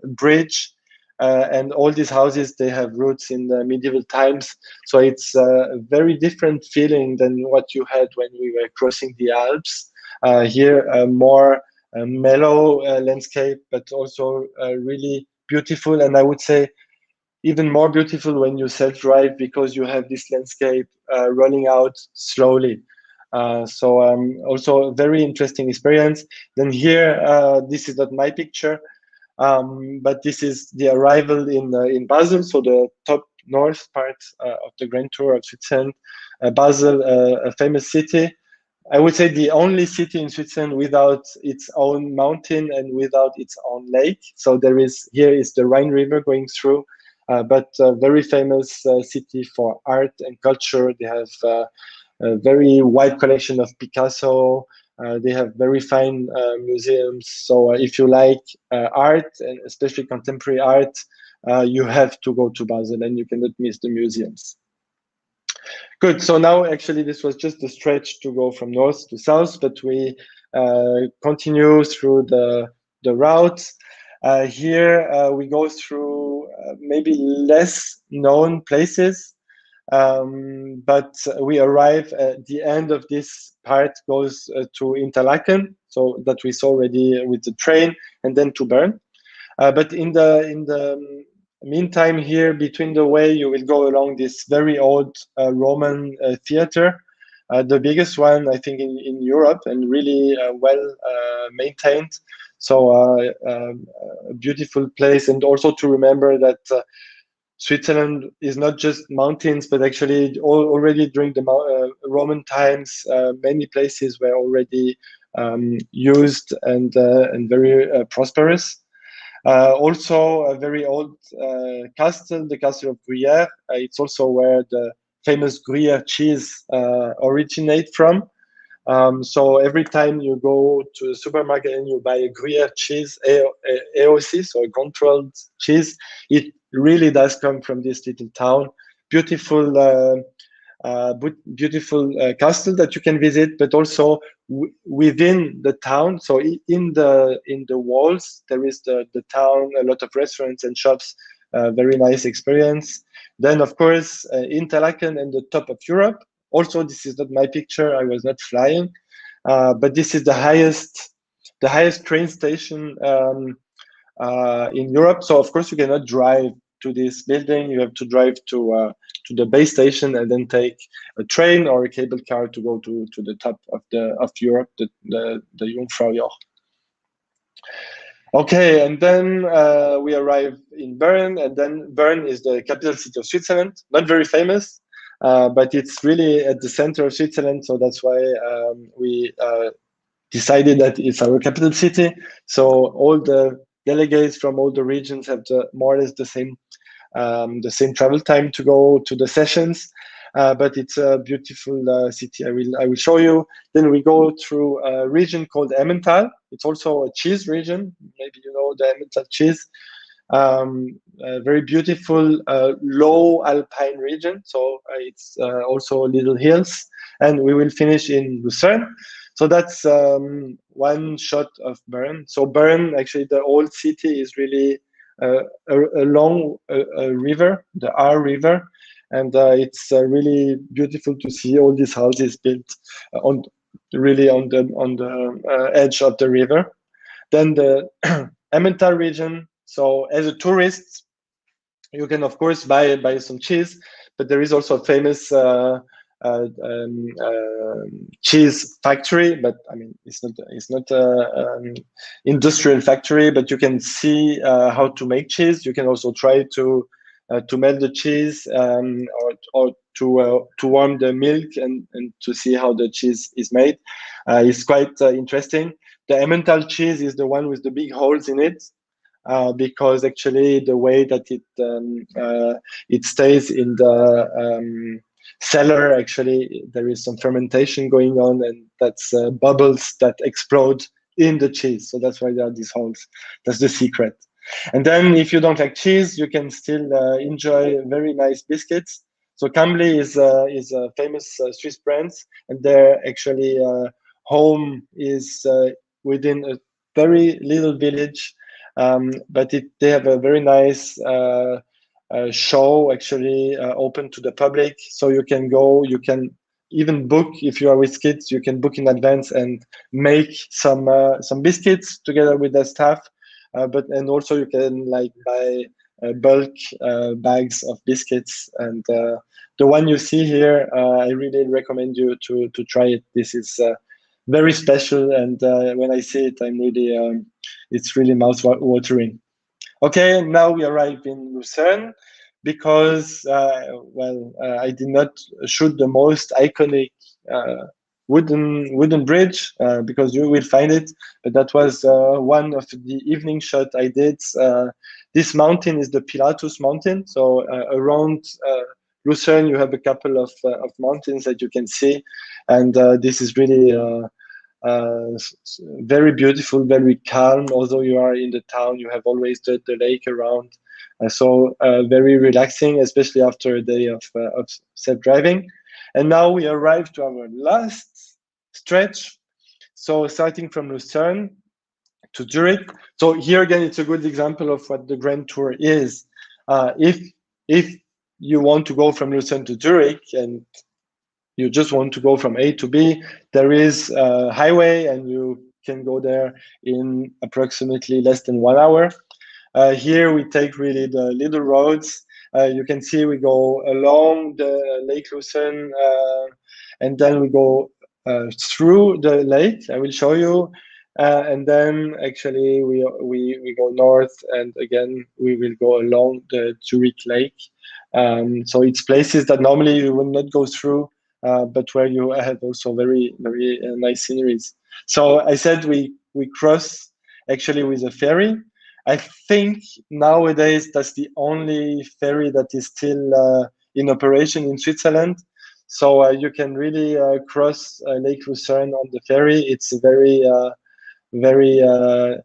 bridge. And all these houses, they have roots in the medieval times. So it's a very different feeling than what you had when we were crossing the Alps. Here, a more mellow landscape, but also really beautiful. And I would say even more beautiful when you self-drive, because you have this landscape rolling out slowly. So also a very interesting experience. Then here, this is not my picture, but this is the arrival in Basel, so the top north part of the Grand Tour of Switzerland. Basel, a famous city. I would say the only city in Switzerland without its own mountain and without its own lake. So here is the Rhine River going through, but very famous city for art and culture. They have a very wide collection of Picasso. They have very fine museums. So if you like art, and especially contemporary art, you have to go to Basel, and you cannot miss the museums. Good. So now, actually, this was just a stretch to go from north to south, but we continue through the route. Here we go through maybe less known places, but we arrive at the end of this part goes to Interlaken, so that we saw already with the train, and then to Bern. But in the meantime, here between the way, you will go along this very old Roman theater, the biggest one I think in Europe, and really well maintained. So a beautiful place, and also to remember that Switzerland is not just mountains, but actually already during the Roman times, many places were already used and very prosperous. Also, a very old castle, the castle of Gruyere. It's also where the famous Gruyere cheese originate from. So every time you go to the supermarket and you buy a Gruyere cheese, AOC, so a controlled cheese, it really does come from this little town. Beautiful, beautiful castle that you can visit, but also within the town. So in the walls, there is the town, a lot of restaurants and shops. Very nice experience. Then, of course, Interlaken and the top of Europe. Also, this is not my picture. I was not flying, but this is the highest train station in Europe. So, of course, you cannot drive to this building. You have to drive to the base station and then take a train or a cable car to go to the top of Europe, the Jungfraujoch. Okay, and then we arrive in Bern, and then Bern is the capital city of Switzerland. Not very famous, but it's really at the center of Switzerland, so that's why we decided that it's our capital city. So all the delegates from all the regions have more or less the same travel time to go to the sessions. But it's a beautiful city. I will show you. Then we go through a region called Emmental. It's also a cheese region. Maybe you know the Emmental cheese. A very beautiful low alpine region. So it's also little hills. And we will finish in Lucerne. So that's one shot of Bern. So Bern, actually, the old city is really along a river, the Aar River. And it's really beautiful to see all these houses built on the edge of the river. Then the Emmental region. So as a tourist, you can of course buy some cheese, but there is also a famous cheese factory. But I mean, it's not industrial factory, but you can see how to make cheese. You can also try to melt the cheese or to warm the milk and to see how the cheese is made. It's quite interesting. The Emmental cheese is the one with the big holes in it, because actually the way that it stays in the cellar, actually there is some fermentation going on, and that's bubbles that explode in the cheese. So that's why there are these holes. That's the secret. And then if you don't like cheese, you can still enjoy very nice biscuits. So Cambly is a famous Swiss brand, and their actually home is within a very little village, but they have a very nice show actually open to the public. So you can go, you can even book, if you are with kids, you can book in advance and make some biscuits together with the staff. And also you can like buy bulk bags of biscuits, and the one you see here, I really recommend you to try it. This is very special, and when I see it, I'm really it's really mouth watering. Okay, now we arrive in Lucerne, because I did not shoot the most iconic wooden bridge because you will find it. But that was one of the evening shot I did. This mountain is the Pilatus Mountain. So around Lucerne, you have a couple of mountains that you can see, and this is really very beautiful, very calm. Although you are in the town, you have always the lake around. So very relaxing, especially after a day of self-driving. And now we arrive to our last stretch. So starting from Lucerne to Zurich. So here again, it's a good example of what the Grand Tour is. If you want to go from Lucerne to Zurich and you just want to go from A to B, there is a highway and you can go there in approximately less than 1 hour. Here we take really the little roads. You can see we go along the Lake Lucerne and then we go through the lake. I will show you. And then actually we go north and again we will go along the Zurich Lake. So it's places that normally you will not go through, but where you have also very, very nice sceneries. So I said we cross actually with a ferry. I think nowadays that's the only ferry that is still in operation in Switzerland. So you can really cross Lake Lucerne on the ferry. It's a very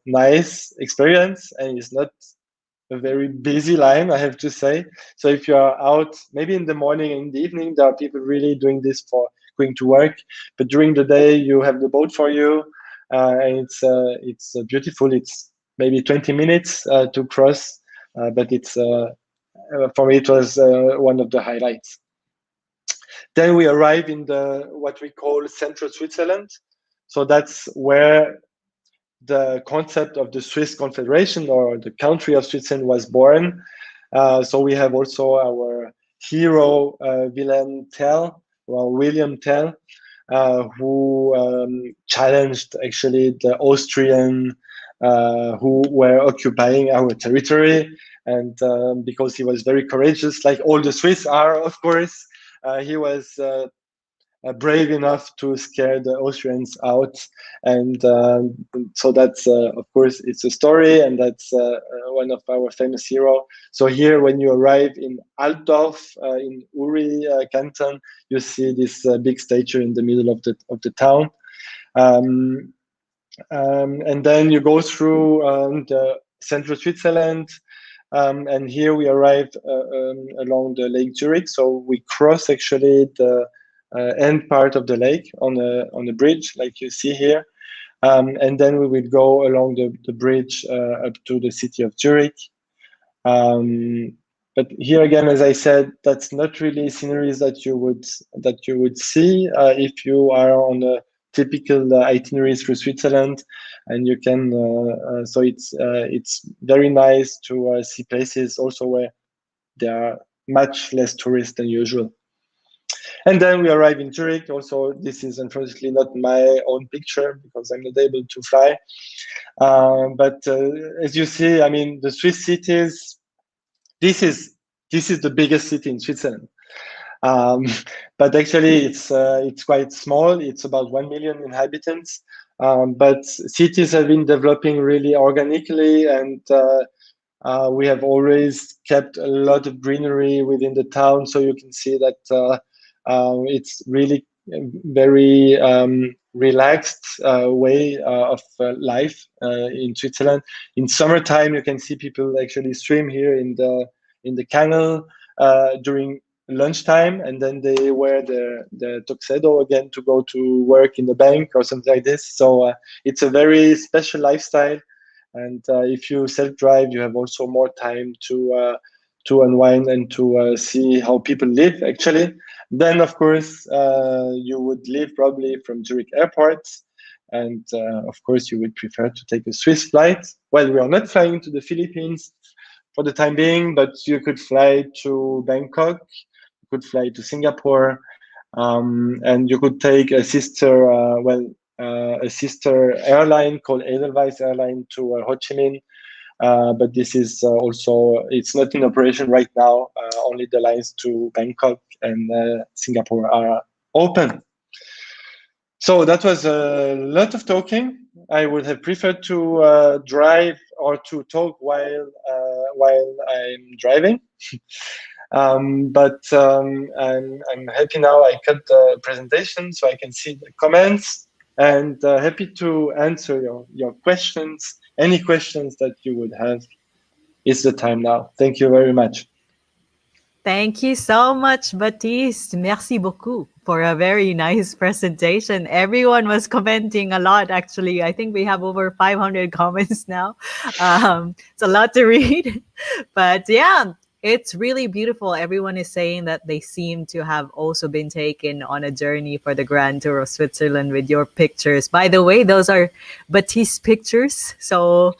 nice experience, and it's not a very busy line, I have to say. So if you are out, maybe in the morning and in the evening, there are people really doing this for going to work. But during the day, you have the boat for you, and it's beautiful. It's maybe 20 minutes to cross, but it's for me it was one of the highlights. Then we arrive in the what we call Central Switzerland. So that's where the concept of the Swiss Confederation or the country of Switzerland was born. So we have also our hero Wilhelm Tell, well, William Tell, who challenged actually the Austrian who were occupying our territory. And because he was very courageous, like all the Swiss are, of course, he was brave enough to scare the Austrians out. And so that's, of course, it's a story, and that's one of our famous heroes. So here, when you arrive in Altdorf, in Uri canton, you see this big statue in the middle of the town. And then you go through the central Switzerland, and here we arrive along the Lake Zurich. So we cross actually the end part of the lake on a bridge, like you see here, and then we will go along the bridge up to the city of Zurich. But here again, as I said, that's not really sceneries that you would see if you are on a typical itinerary through Switzerland, and you can. So it's very nice to see places also where there are much less tourists than usual. And then we arrive in Zurich. Also, this is unfortunately not my own picture because I'm not able to fly. But as you see, I mean, the Swiss cities. This is the biggest city in Switzerland. But actually, it's quite small. It's about 1 million inhabitants. But cities have been developing really organically, and we have always kept a lot of greenery within the town. So you can see that it's really very relaxed way of life in Switzerland. In summertime, you can see people actually swim here in the canal during lunchtime, and then they wear the tuxedo again to go to work in the bank or something like this. So it's a very special lifestyle. And if you self-drive, you have also more time to unwind and to see how people live actually. Then, of course, you would leave probably from Zurich Airport, and of course, you would prefer to take a Swiss flight. Well, we are not flying to the Philippines for the time being, but you could fly to Bangkok, you could fly to Singapore, and you could take a sister, a sister airline called Edelweiss Airline to Ho Chi Minh. But this is also, it's not in operation right now. Only the lines to Bangkok and Singapore are open. So that was a lot of talking. I would have preferred to drive or to talk while I'm driving. But I'm happy now I cut the presentation so I can see the comments, and happy to answer your questions, any questions that you would have. It's the time now. Thank you very much. Thank you so much, Batiste. Merci beaucoup for a very nice presentation. Everyone was commenting a lot, actually. I think we have over 500 comments now. It's a lot to read. But yeah, it's really beautiful. Everyone is saying that they seem to have also been taken on a journey for the Grand Tour of Switzerland with your pictures. By the way, those are Batiste pictures. So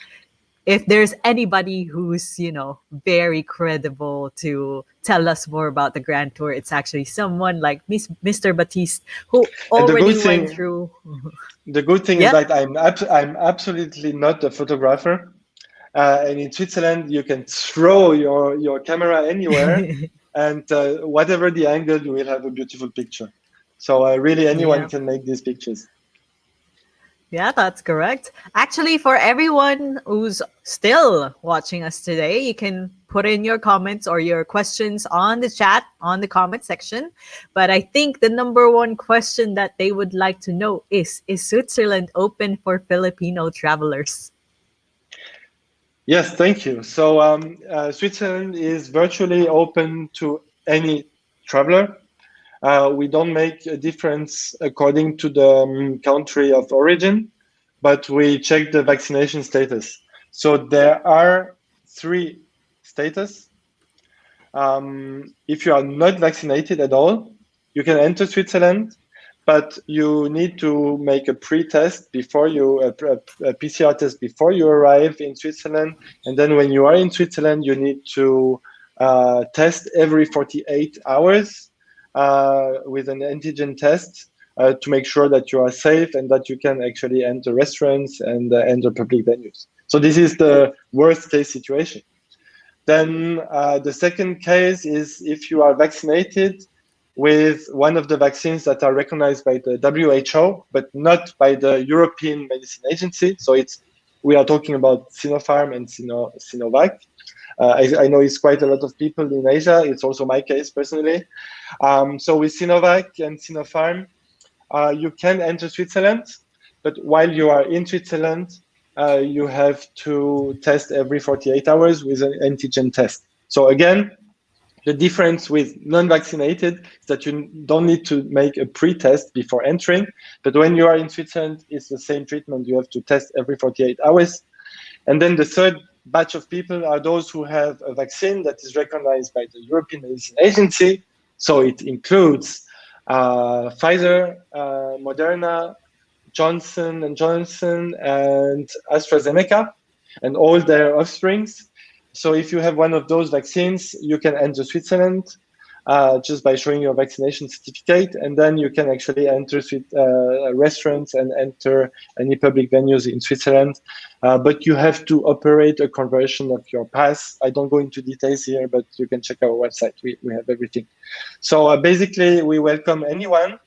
if there's anybody who's, very credible to tell us more about the Grand Tour, it's actually someone like Mr. Batiste, who And already went through. the good thing Yeah. is that I'm absolutely not a photographer. And in Switzerland, you can throw your camera anywhere, and whatever the angle, you will have a beautiful picture. So really, anyone Yeah. can make these pictures. Yeah, that's correct. Actually, for everyone who's still watching us today, you can put in your comments or your questions on the chat, on the comment section. But I think the number one question that they would like to know is Switzerland open for Filipino travelers? Yes, thank you. So Switzerland is virtually open to any traveler. We don't make a difference according to the country of origin, but we check the vaccination status. So there are 3 status. If you are not vaccinated at all, you can enter Switzerland, but you need to make a pre-test before a PCR test before you arrive in Switzerland. And then when you are in Switzerland, you need to test every 48 hours with an antigen test to make sure that you are safe and that you can actually enter restaurants and enter public venues. So this is the worst case situation. Then the second case is if you are vaccinated with one of the vaccines that are recognized by the WHO, but not by the European Medicine Agency. So we are talking about Sinopharm and Sinovac. I know it's quite a lot of people in Asia. It's also my case personally. So with Sinovac and Sinopharm, you can enter Switzerland, but while you are in Switzerland, you have to test every 48 hours with an antigen test. So again, the difference with non-vaccinated is that you don't need to make a pre-test before entering, but when you are in Switzerland, it's the same treatment. You have to test every 48 hours. And then the third batch of people are those who have a vaccine that is recognized by the European Medicine Agency. So it includes Pfizer, Moderna, Johnson & Johnson, and AstraZeneca, and all their offsprings. So if you have one of those vaccines, you can enter Switzerland just by showing your vaccination certificate, and then you can actually enter restaurants and enter any public venues in Switzerland. But you have to operate a conversion of your pass. I don't go into details here, but you can check our website. We have everything. So basically, we welcome anyone.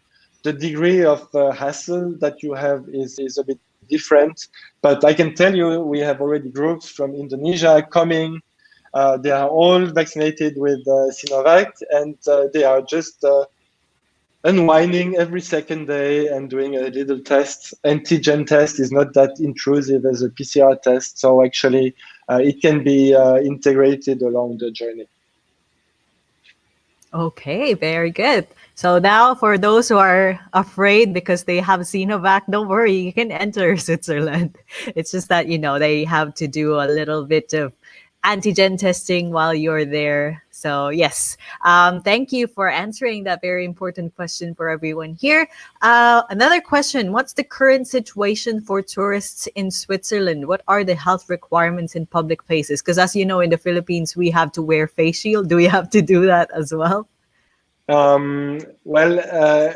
The degree of hassle that you have is a bit different, but I can tell you we have already groups from Indonesia coming. They are all vaccinated with Sinovac, and they are just unwinding every second day and doing a little test. Antigen test is not that intrusive as a PCR test, so actually it can be integrated along the journey. Okay, very good. So now for those who are afraid because they have Sinovac, don't worry, you can enter Switzerland. It's just that, they have to do a little bit of antigen testing while you're there. So yes, thank you for answering that very important question for everyone here. Another question, what's the current situation for tourists in Switzerland? What are the health requirements in public places? Because as you know, in the Philippines, we have to wear face shield. Do we have to do that as well?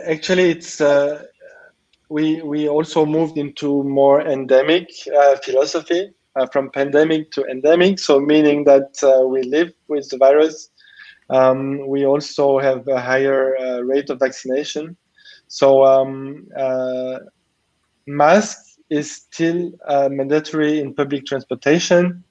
Actually, it's we also moved into more endemic philosophy from pandemic to endemic. So meaning that we live with the virus. We also have a higher rate of vaccination. So mask is still mandatory in public transportation,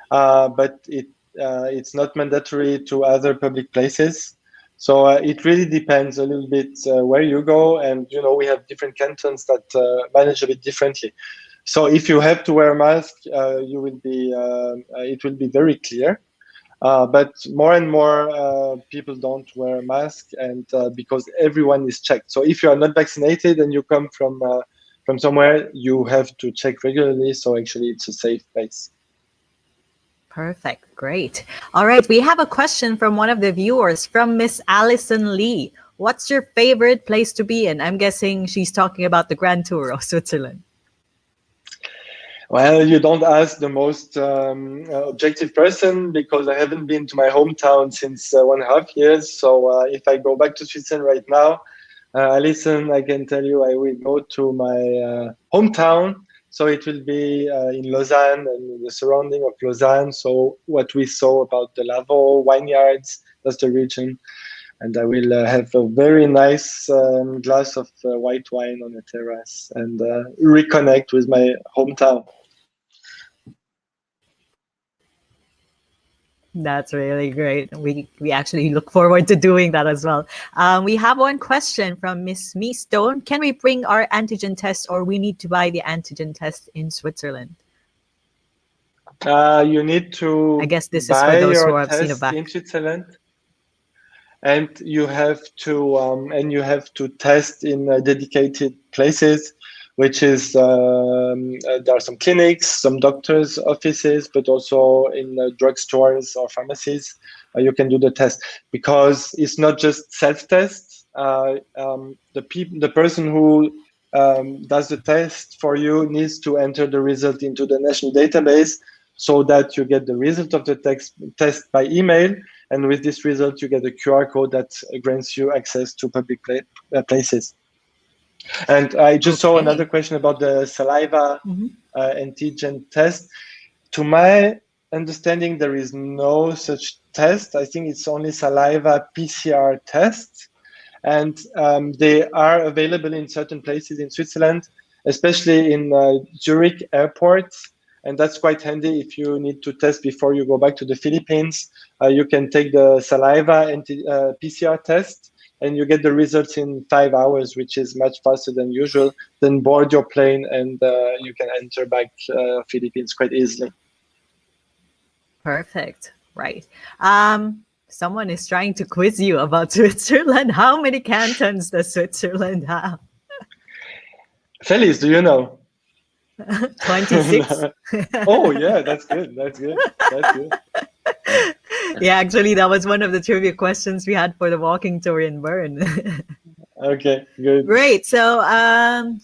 but it's not mandatory to other public places. So it really depends a little bit where you go, and we have different cantons that manage a bit differently. So if you have to wear a mask, it will be very clear. But more and more people don't wear a mask, and because everyone is checked. So if you are not vaccinated and you come from somewhere, you have to check regularly. So actually, it's a safe place. Perfect. Great. All right. We have a question from one of the viewers, from Miss Allison Lee. What's your favorite place to be in? I'm guessing she's talking about the Grand Tour of Switzerland. Well, you don't ask the most objective person, because I haven't been to my hometown since 1.5 years. So if I go back to Switzerland right now, Alison, I can tell you I will go to my hometown. So it will be in Lausanne and the surrounding of Lausanne. So what we saw about the Lavo vineyards, that's the region. And I will have a very nice glass of white wine on the terrace and reconnect with my hometown. That's really great. We actually look forward to doing that as well. We have one question from Miss Me Stone. Can we bring our antigen test, or we need to buy the antigen test in Switzerland? You need to I guess this is buy for those who your have test Sinovac. in Switzerland, and you have to test in dedicated places, which is there are some clinics, some doctors' offices, but also in drugstores or pharmacies. You can do the test, because it's not just self-test. The person who does the test for you needs to enter the result into the national database, so that you get the result of the test by email. And with this result, you get a QR code that grants you access to public places. And I just saw another question about the saliva antigen test. To my understanding, there is no such test. I think it's only saliva PCR test. And they are available in certain places in Switzerland, especially in Zurich airport. And that's quite handy if you need to test before you go back to the Philippines. You can take the saliva PCR test, and you get the results in 5 hours, which is much faster than usual. Then board your plane, and you can enter back Philippines quite easily. Perfect. Right. Someone is trying to quiz you about Switzerland. How many cantons does Switzerland have? Felice, do you know? 26. Oh, yeah, that's good. That's good. That's good. Yeah, actually, that was one of the trivia questions we had for the walking tour in Bern. Okay, good. Great. So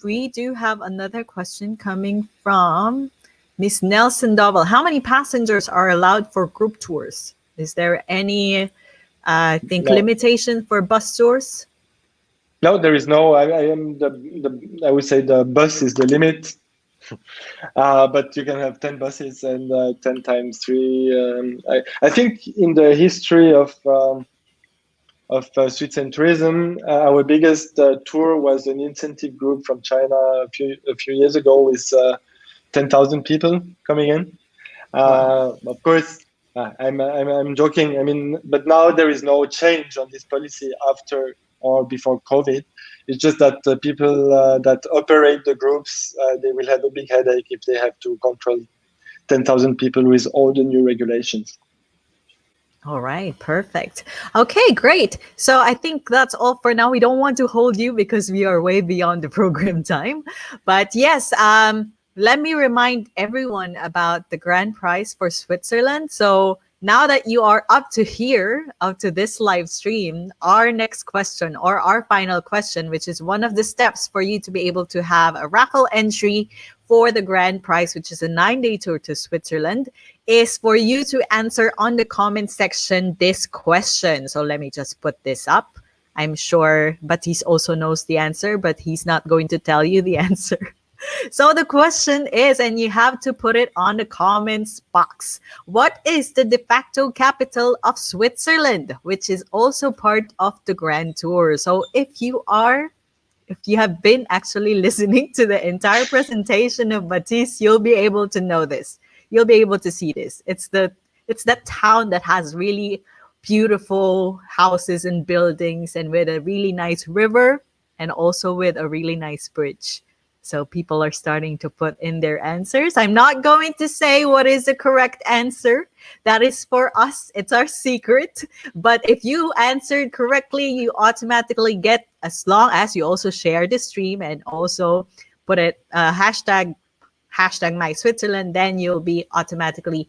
we do have another question coming from Miss Nelson Dovell. How many passengers are allowed for group tours? Is there any, limitation for bus tours? No, there is no. I would say the bus is the limit. But you can have 10 buses and 10 times 3. I think in the history of Switzerland tourism, our biggest tour was an incentive group from China a few years ago with 10,000 people coming in. Wow. Of course, I'm joking. I mean, but now there is no change on this policy after or before COVID. It's just that the people that operate the groups, they will have a big headache if they have to control 10,000 people with all the new regulations. All right, perfect. Okay, great. So I think that's all for now. We don't want to hold you because we are way beyond the program time. But yes, let me remind everyone about the grand prize for Switzerland. So now that you are up to here, up to this live stream, our next question, or our final question, which is one of the steps for you to be able to have a raffle entry for the grand prize, which is a 9-day tour to Switzerland, is for you to answer on the comment section this question. So let me just put this up. I'm sure Batiste also knows the answer, but he's not going to tell you the answer. So the question is, and you have to put it on the comments box, what is the de facto capital of Switzerland, which is also part of the Grand Tour? So if you are if you have been actually listening to the entire presentation of Batiste, you'll be able to know this. You'll be able to see this. It's that town that has really beautiful houses and buildings, and with a really nice river, and also with a really nice bridge. So people are starting to put in their answers. I'm not going to say what is the correct answer. That is for us. It's our secret. But if you answered correctly, you automatically get, as long as you also share the stream and also put it hashtag my Switzerland, then you'll be automatically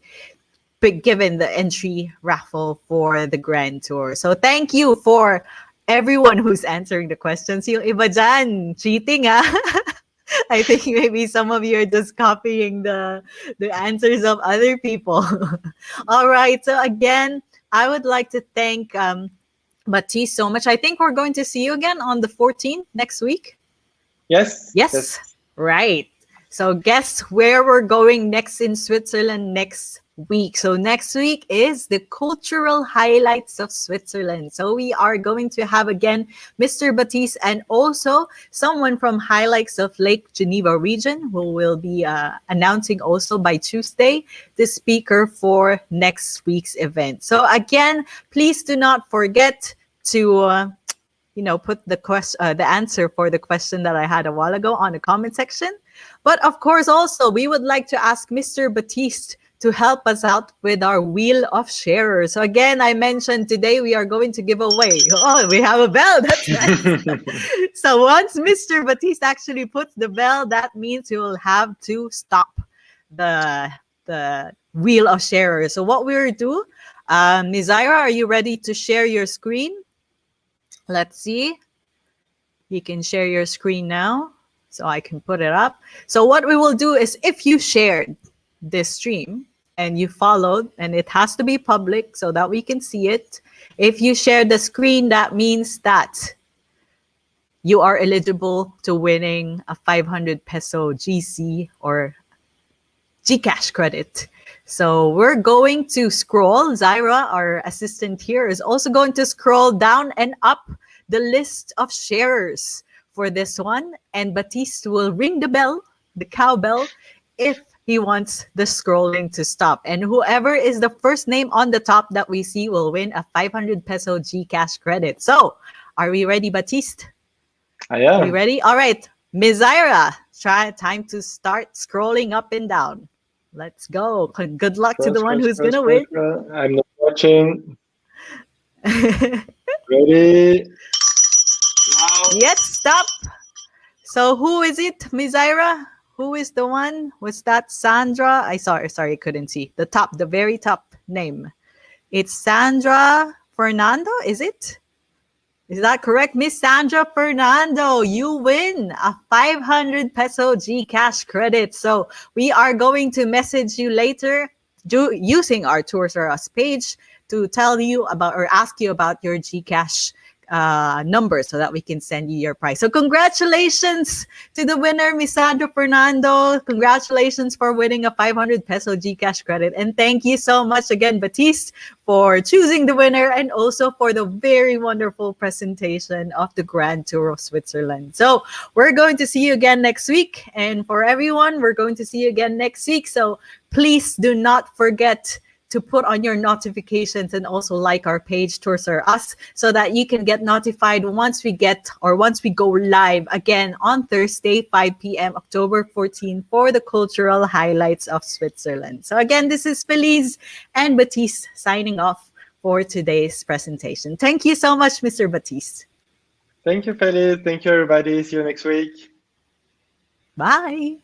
given the entry raffle for the grand tour. So thank you for everyone who's answering the questions. Yung iba dyan, cheating ah. I think maybe some of you are just copying the answers of other people. All right. So again, I would like to thank Batiste so much. I think we're going to see you again on the 14th next week. Yes. Yes. Right. So guess where we're going next in Switzerland next week. So next week is the cultural highlights of Switzerland. So we are going to have again Mr. Batiste and also someone from Highlights of Lake Geneva region, who will be announcing also by Tuesday the speaker for next week's event. So again, please do not forget to put the answer for the question that I had a while ago on the comment section. But of course, also we would like to ask Mr. Batiste to help us out with our Wheel of Sharers. So again, I mentioned today we are going to give away. Oh, we have a bell. That's nice. So once Mr. Batiste actually puts the bell, that means you will have to stop the Wheel of Sharers. So what we'll do, Nizaira, are you ready to share your screen? Let's see. You can share your screen now, so I can put it up. So what we will do is, if you shared this stream and you followed, and it has to be public so that we can see it. If you share the screen, that means that you are eligible to winning a 500 peso GC or Gcash credit. So we're going to scroll. Zaira, our assistant here, is also going to scroll down and up the list of sharers for this one. And Batiste will ring the bell, the cowbell, if he wants the scrolling to stop. And whoever is the first name on the top that we see will win a 500 peso Gcash credit. So are we ready, Batiste? I am. Are you ready? All right. Ms. Zaira, time to start scrolling up and down. Let's go. Good luck to the one who's going to win. I'm not watching. Ready? Now. Yes, stop. So who is it, Ms. Zaira? Who is the one? Was that Sandra? Sorry, couldn't see. The very top name. It's Sandra Fernando, is it? Is that correct? Miss Sandra Fernando, you win a 500 peso Gcash credit. So we are going to message you later using our Tours R Us page to tell you about or ask you about your Gcash number so that we can send you your prize. So congratulations to the winner, Miss Sandra Fernando. Congratulations for winning a 500 peso Gcash credit. And thank you so much again, Batiste, for choosing the winner and also for the very wonderful presentation of the Grand Tour of Switzerland. So we're going to see you again next week. And for everyone, we're going to see you again next week. So please do not forget to put on your notifications and also like our page, Tours R Us, so that you can get notified once we go live again on Thursday, 5 p.m., October 14, for the cultural highlights of Switzerland. So again, this is Feliz and Batiste signing off for today's presentation. Thank you so much, Mr. Batiste. Thank you, Feliz. Thank you, everybody. See you next week. Bye.